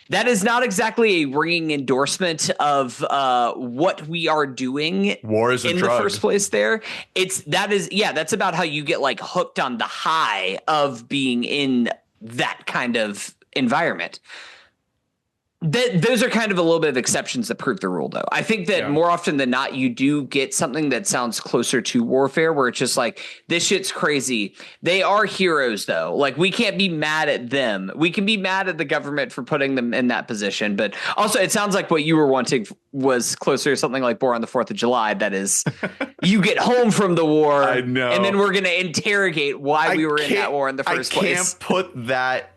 that is not exactly a ringing endorsement of what we are doing. War is a drug. The first place there. That's about how you get like hooked on the high of being in that kind of environment. Those are kind of a little bit of exceptions that prove the rule, though. I think that more often than not, you do get something that sounds closer to warfare, where it's just like, this shit's crazy. They are heroes, though. Like, we can't be mad at them. We can be mad at the government for putting them in that position. But also, it sounds like what you were wanting was closer to something like War on the 4th of July. That is, you get home from the war, I know. And then we're going to interrogate why we were in that war in the first place. I can't put that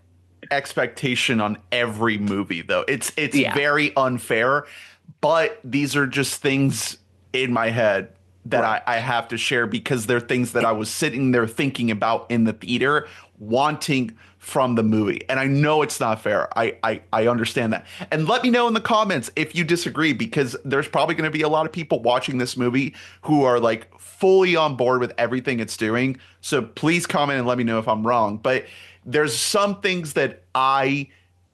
expectation on every movie, though. It's very unfair, but these are just things in my head that I have to share because they're things that I was sitting there thinking about in the theater, wanting from the movie. And I know it's not fair. I understand that. And let me know in the comments if you disagree, because there's probably going to be a lot of people watching this movie who are like fully on board with everything it's doing. So please comment and let me know if I'm wrong. But there's some things that I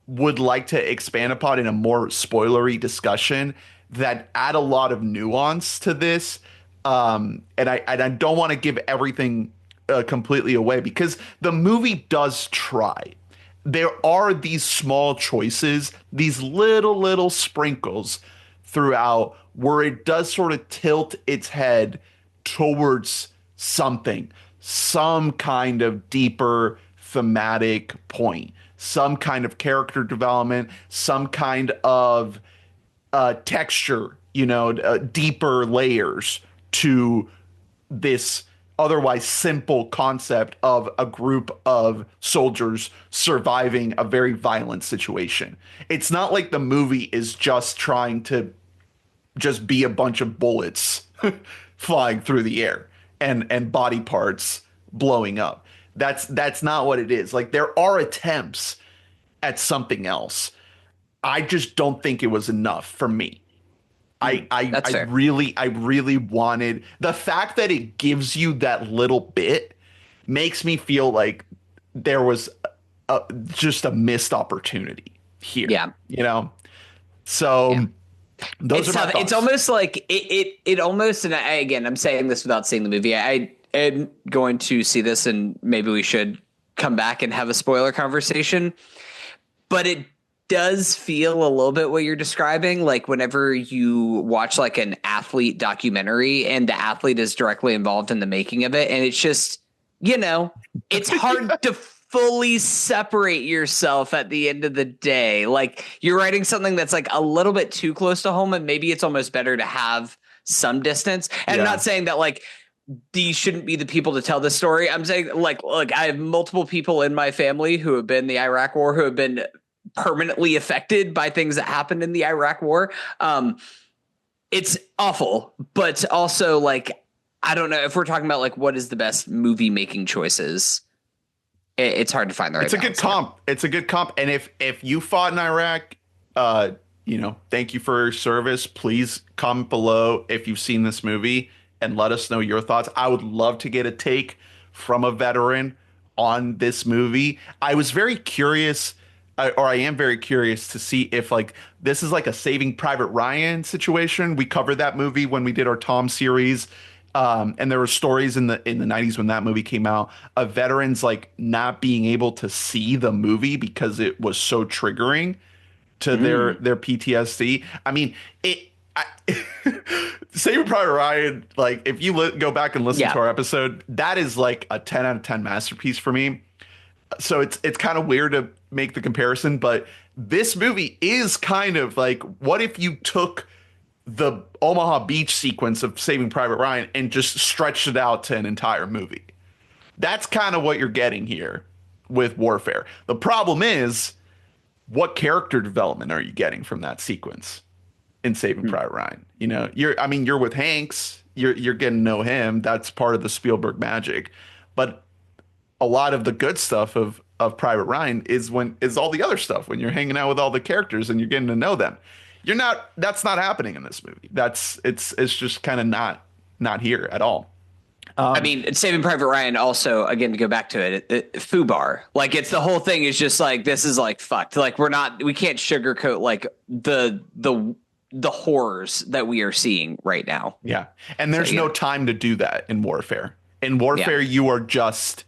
would like to expand upon in a more spoilery discussion that add a lot of nuance to this. And I don't want to give everything completely away because the movie does try. There are these small choices, these little sprinkles throughout where it does sort of tilt its head towards something, some kind of deeper thematic point, some kind of character development, some kind of texture, deeper layers to this otherwise simple concept of a group of soldiers surviving a very violent situation. It's not like the movie is just trying to just be a bunch of bullets flying through the air and body parts blowing up. That's not what it is. Like, there are attempts at something else. I just don't think it was enough for me. I really wanted the fact that it gives you that little bit makes me feel like there was just a missed opportunity here. Yeah. So those are my thoughts. It's almost like it almost, and again, I'm saying this without seeing the movie. I am going to see this and maybe we should come back and have a spoiler conversation, but it does feel a little bit what you're describing. Like whenever you watch like an athlete documentary and the athlete is directly involved in the making of it. And it's just, it's hard to fully separate yourself at the end of the day. Like you're writing something that's like a little bit too close to home, and maybe it's almost better to have some distance. And I'm not saying that like these shouldn't be the people to tell this story. I'm saying like I have multiple people in my family who have been in the Iraq War, who have been permanently affected by things that happened in the Iraq War. It's awful, but also like, I don't know if we're talking about like what is the best movie making choices. It's hard to find the right. It's a good comp. It's a good comp. And if you fought in Iraq, thank you for your service. Please comment below if you've seen this movie and let us know your thoughts. I would love to get a take from a veteran on this movie. I was very curious, or I am very curious to see if like this is like a Saving Private Ryan situation. We covered that movie when we did our Tom series. And there were stories in the 90s when that movie came out of veterans like not being able to see the movie because it was so triggering to their PTSD. I mean, Saving Private Ryan, like if you go back and listen to our episode, that is like a 10 out of 10 masterpiece for me. So it's kind of weird to make the comparison, but this movie is kind of like, what if you took the Omaha Beach sequence of Saving Private Ryan and just stretched it out to an entire movie? That's kind of what you're getting here with Warfare. The problem is, what character development are you getting from that sequence in Saving Private Ryan? You know, you're with Hanks, you're getting to know him. That's part of the Spielberg magic. But a lot of the good stuff of Private Ryan is all the other stuff when you're hanging out with all the characters and you're getting to know them. That's not happening in this movie. It's just kind of not here at all. I mean, Saving Private Ryan also, again, to go back to it, FUBAR. Like it's the whole thing is just like, this is like fucked. Like we can't sugarcoat like the horrors that we are seeing right now. Yeah. And there's no time to do that in Warfare. In Warfare, you are just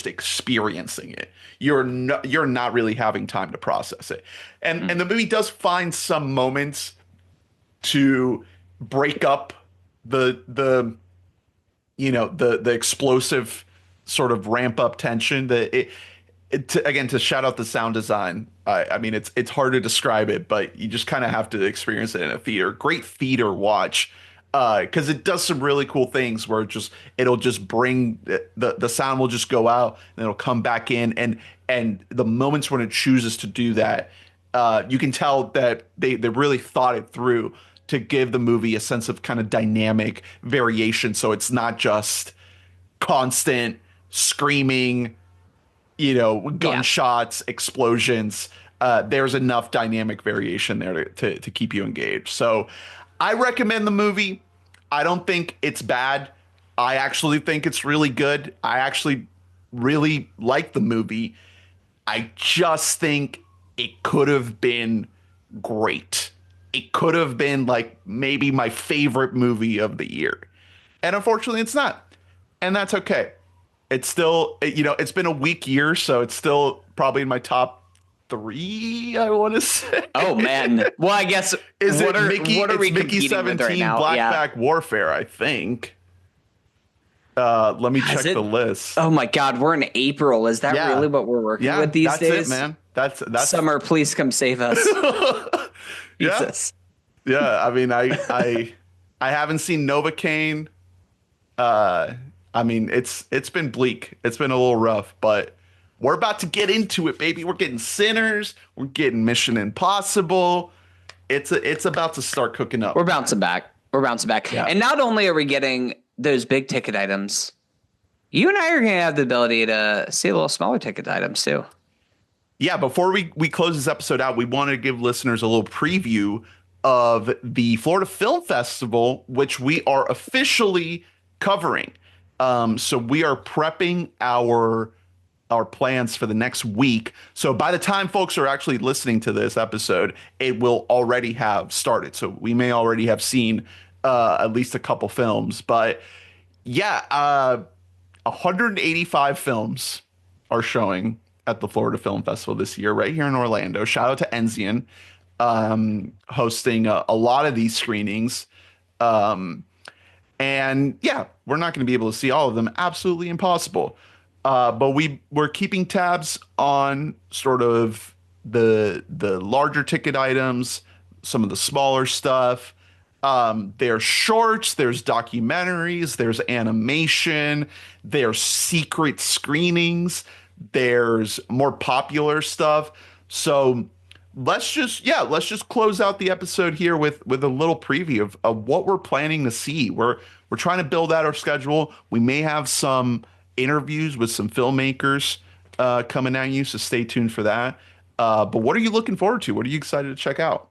experiencing it. You're not really having time to process it. And the movie does find some moments to break up the explosive sort of ramp up tension. To shout out the sound design. I mean, it's hard to describe it, but you just kind of have to experience it in a theater. Great theater watch. Because it does some really cool things where it'll just bring the sound will just go out and it'll come back in, and the moments when it chooses to do that, you can tell that they really thought it through to give the movie a sense of kind of dynamic variation, so it's not just constant screaming, gunshots, explosions. There's enough dynamic variation there to keep you engaged. So I recommend the movie. I don't think it's bad. I actually think it's really good. I actually really like the movie. I just think it could have been great. It could have been like maybe my favorite movie of the year. And unfortunately, it's not. And that's okay. It's still, it's been a weak year, so it's still probably in my top 3, I want to say. Oh man. Well, I guess what are we Mickey competing 17 with right now? Blackback Warfare, I think. Let me check the list. Oh my God, we're in April. Is that really what we're working with these days? That's it, man. That's Summer, please come save us. Jesus. Yeah, I mean, I haven't seen Novocaine. I mean, it's been bleak. It's been a little rough, but we're about to get into it, baby. We're getting Sinners. We're getting Mission Impossible. It's about to start cooking up. We're bouncing back. Yeah. And not only are we getting those big ticket items, you and I are going to have the ability to see a little smaller ticket items too. Yeah, before we close this episode out, we want to give listeners a little preview of the Florida Film Festival, which we are officially covering. So we are prepping our plans for the next week. So by the time folks are actually listening to this episode, it will already have started. So we may already have seen at least a couple films. But yeah, 185 films are showing at the Florida Film Festival this year, right here in Orlando. Shout out to Enzian hosting a lot of these screenings. And yeah, we're not going to be able to see all of them. Absolutely impossible. But we're keeping tabs on sort of the larger ticket items, some of the smaller stuff. There's shorts, there's documentaries, there's animation, there's secret screenings, there's more popular stuff. So let's just close out the episode here with a little preview of what we're planning to see. We're trying to build out our schedule. We may have some interviews with some filmmakers coming at you, so stay tuned for that. But what are you looking forward to? What are you excited to check out?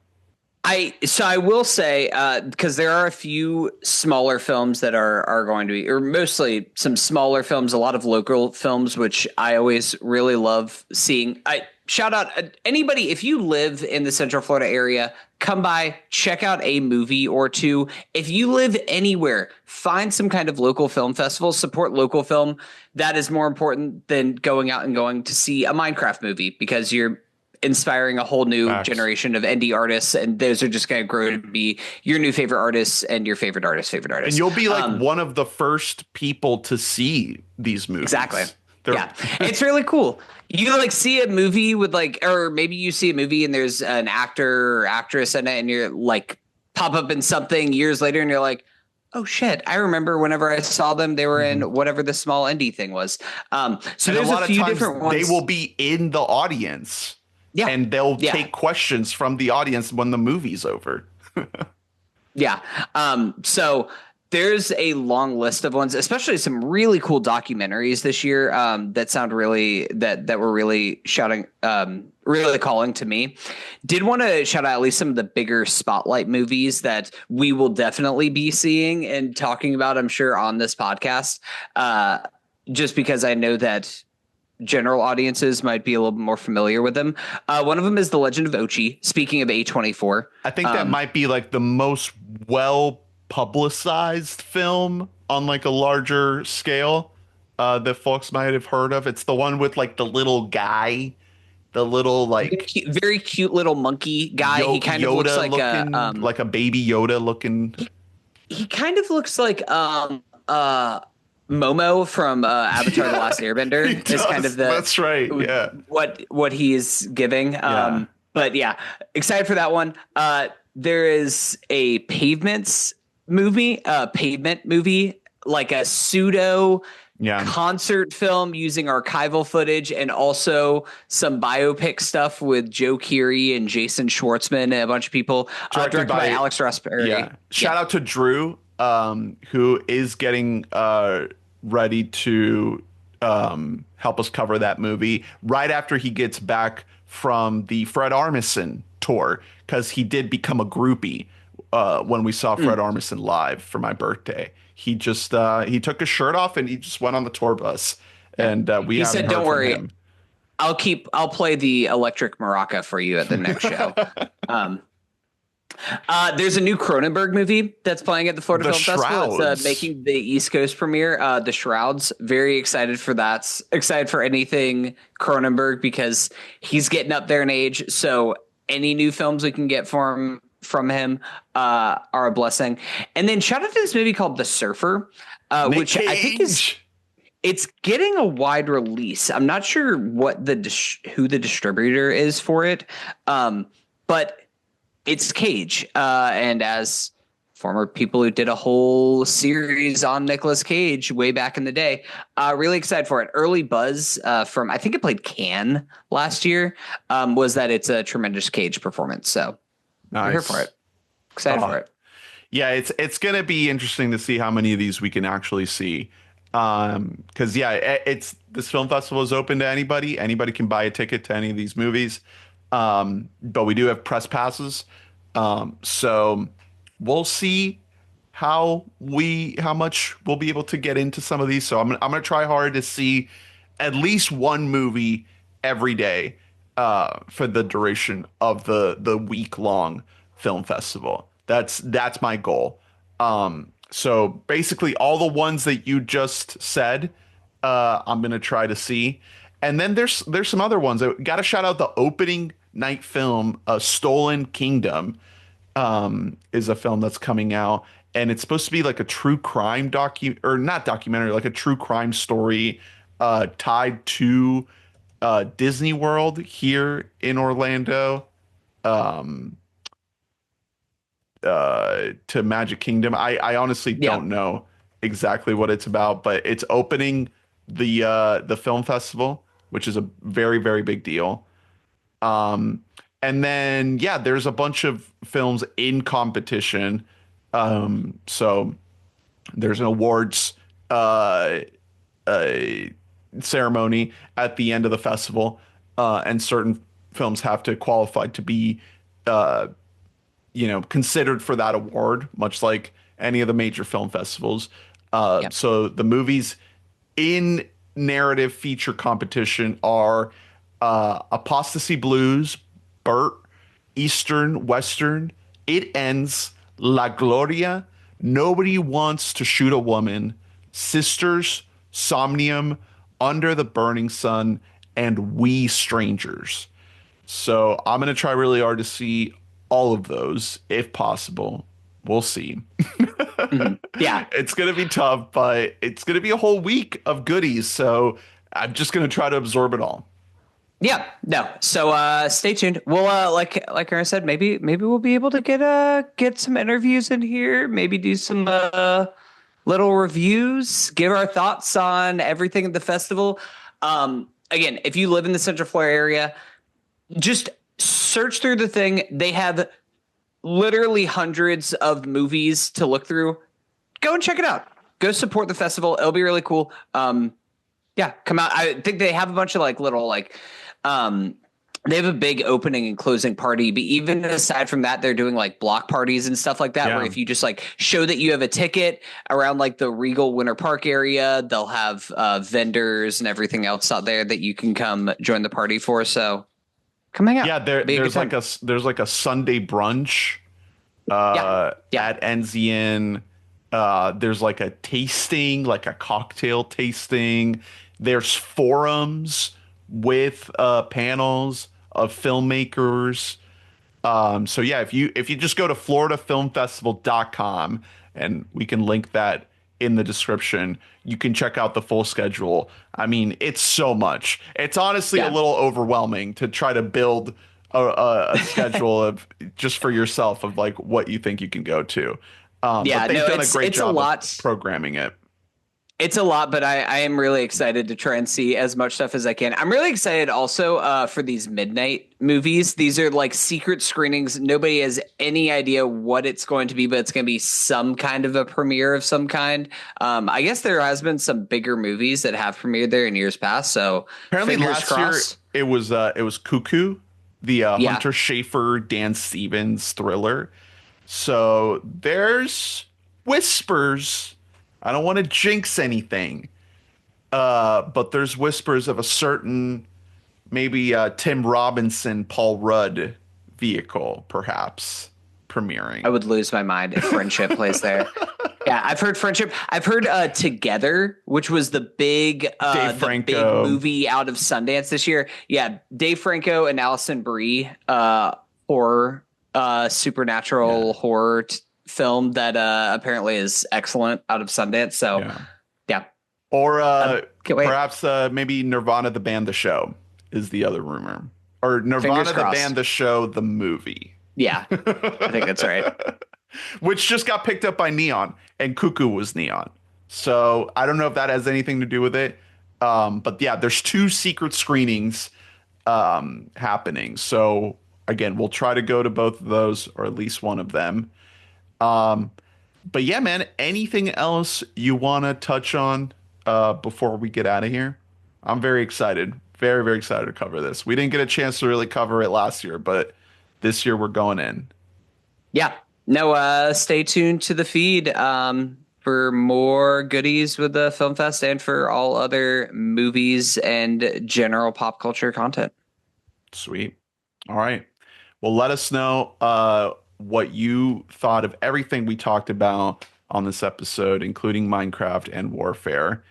I will say, because there are a few smaller films that are going to be, or mostly some smaller films, a lot of local films, which I always really love seeing. I shout out anybody, if you live in the Central Florida area, come by, check out a movie or two. If you live anywhere, find some kind of local film festival, support local film. That is more important than going out and going to see a Minecraft movie, because you're inspiring a whole new Facts. generation of indie artists, and those are just going to grow to be your new favorite artists and your favorite artist's favorite artist. And you'll be like one of the first people to see these movies. Exactly. They're- Yeah, it's really cool. You like see a movie with like, or maybe you see a movie and there's an actor or actress in it, and you're like pop up in something years later, and you're like, oh shit, I remember whenever I saw them, they were in whatever the small indie thing was. So and there's a lot a few of times different ones. they will be in the audience. Yeah. And they'll Yeah. take questions from the audience when the movie's over. Yeah. So there's a long list of ones, especially some really cool documentaries this year that sound really that were really shouting, really calling to me. Did want to shout out at least some of the bigger spotlight movies that we will definitely be seeing and talking about, I'm sure, on this podcast, just because I know that general audiences might be a little bit more familiar with them. One of them is The Legend of Ochi. Speaking of A24, I think that might be like the most well publicized film on like a larger scale that folks might have heard of. It's the one with like the little guy, the little like very cute little monkey guy. He kind of looks like looking, like a baby Yoda looking. He kind of looks like Momo from Avatar: The Last Airbender. He Is kind does. of the That's right. Yeah. what he is giving. Yeah. But yeah, excited for that one. There is a pavement movie, like a pseudo concert film using archival footage, and also some biopic stuff with Joe Keery and Jason Schwartzman and a bunch of people. Directed by Alex Raspberry. Yeah. Shout out to Drew, who is getting ready to help us cover that movie right after he gets back from the Fred Armisen tour, because he did become a groupie when we saw Fred Armisen live for my birthday. He just he took his shirt off and he just went on the tour bus, and he said, "Don't worry, I'll play the electric maraca for you at the next show." There's a new Cronenberg movie that's playing at the Florida Film Festival. It's making the East Coast premiere. The Shrouds. Very excited for that. Excited for anything Cronenberg, because he's getting up there in age. So any new films we can get from him are a blessing. And then shout out to this movie called The Surfer, which I think it's getting a wide release. I'm not sure what who the distributor is for it, but it's Cage, and as former people who did a whole series on Nicolas Cage way back in the day, really excited for it. Early buzz from, I think it played Cannes last year, was that it's a tremendous Cage performance. So I'm here for it. Excited for it. Yeah, it's gonna be interesting to see how many of these we can actually see. Because it's this film festival is open to anybody. Anybody can buy a ticket to any of these movies. But we do have press passes. So we'll see how much we'll be able to get into some of these. So I'm gonna try hard to see at least one movie every day for the duration of the week-long film festival. That's my goal. So basically all the ones that you just said, I'm gonna try to see. And then there's some other ones. I got to shout out the opening night film, Stolen Kingdom, is a film that's coming out, and it's supposed to be like a true crime not documentary, like a true crime story tied to Disney World here in Orlando, um, to Magic Kingdom. I honestly Yeah. don't know exactly what it's about, but it's opening the film festival, which is a very, very big deal. Um, and then yeah, there's a bunch of films in competition. So there's an awards uh, uh, ceremony at the end of the festival, and certain films have to qualify to be, uh, considered for that award, much like any of the major film festivals. Yeah. So the movies in narrative feature competition are Apostasy Blues, Burt, Eastern Western, It Ends, La Gloria, Nobody Wants to Shoot a Woman, Sisters, Somnium, Under the Burning Sun, and We Strangers. So I'm gonna try really hard to see all of those if possible. We'll see. Yeah. It's gonna be tough, but it's gonna be a whole week of goodies. So I'm just gonna try to absorb it all. Yeah, no. So stay tuned. We'll like Aaron said, maybe we'll be able to get some interviews in here, maybe do some little reviews, give our thoughts on everything at the festival. Again, if you live in the Central Florida area, just search through the thing. They have literally hundreds of movies to look through. Go and check it out. Go support the festival. It'll be really cool. Yeah, come out. I think they have a bunch of like little like they have a big opening and closing party, but even aside from that, they're doing like block parties and stuff like that, Yeah. where if you just like show that you have a ticket around like the Regal Winter Park area, they'll have vendors and everything else out there that you can come join the party for. So coming out. Yeah, there's like a Sunday brunch Yeah. at Enzian. There's like a tasting, like a cocktail tasting. There's forums with panels of filmmakers. So yeah, if you just go to floridafilmfestival.com, and we can link that in the description, you can check out the full schedule. I mean, it's so much. It's honestly a Yeah. little overwhelming to try to build a schedule of just for yourself of like what you think you can go to. Yeah, But they've no, done a great it's a job lot. of programming it. It's a lot, but I am really excited to try and see as much stuff as I can. I'm really excited also for these midnight movies. These are like secret screenings. Nobody has any idea what it's going to be, but it's going to be some kind of a premiere of some kind. I guess there has been some bigger movies that have premiered there in years past. So Apparently fingers last crossed. year it was Cuckoo, the Yeah. Hunter Schafer, Dan Stevens thriller. So there's whispers. I don't want to jinx anything, but there's whispers of a certain maybe Tim Robinson, Paul Rudd vehicle, perhaps premiering. I would lose my mind if Friendship plays there. Yeah, I've heard Friendship. I've heard Together, which was the big movie out of Sundance this year. Yeah, Dave Franco and Allison Brie, horror, supernatural horror film that apparently is excellent out of Sundance. So, yeah. Or can't wait. perhaps maybe Nirvana the band, the show is the other rumor, or Nirvana Fingers the crossed. band, the show, the movie. Yeah, I think that's right. Which just got picked up by Neon, and Cuckoo was Neon. So I don't know if that has anything to do with it. But yeah, there's two secret screenings happening. So again, we'll try to go to both of those, or at least one of them. But yeah, man, anything else you want to touch on before we get out of here? I'm very excited. Very, very excited to cover this. We didn't get a chance to really cover it last year, but this year we're going in. Yeah. No, stay tuned to the feed for more goodies with the Film Fest and for all other movies and general pop culture content. Sweet. All right. Well, let us know what you thought of everything we talked about on this episode, including Minecraft and Warfare.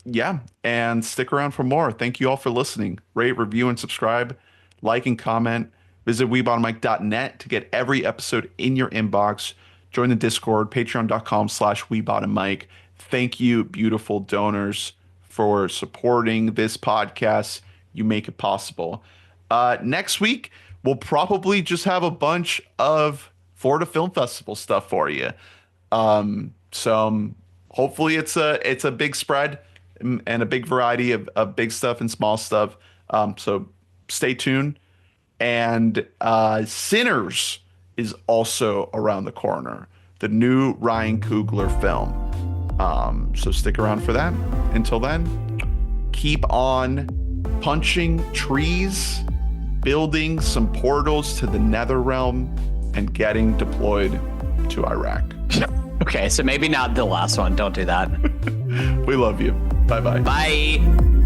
Yeah, and stick around for more. Thank you all for listening. Rate, review, and subscribe. Like and comment. Visit WeBottomMike.net to get every episode in your inbox. Join the Discord, patreon.com/WeBottomMike. Thank you, beautiful donors, for supporting this podcast. You make it possible. Next week, we'll probably just have a bunch of Florida Film Festival stuff for you. So hopefully it's a big spread and a big variety of big stuff and small stuff. So stay tuned. And Sinners is also around the corner, the new Ryan Coogler film. So stick around for that. Until then, keep on punching trees, building some portals to the nether realm, and getting deployed to Iraq. Okay, so maybe not the last one. Don't do that. We love you. Bye-bye. Bye.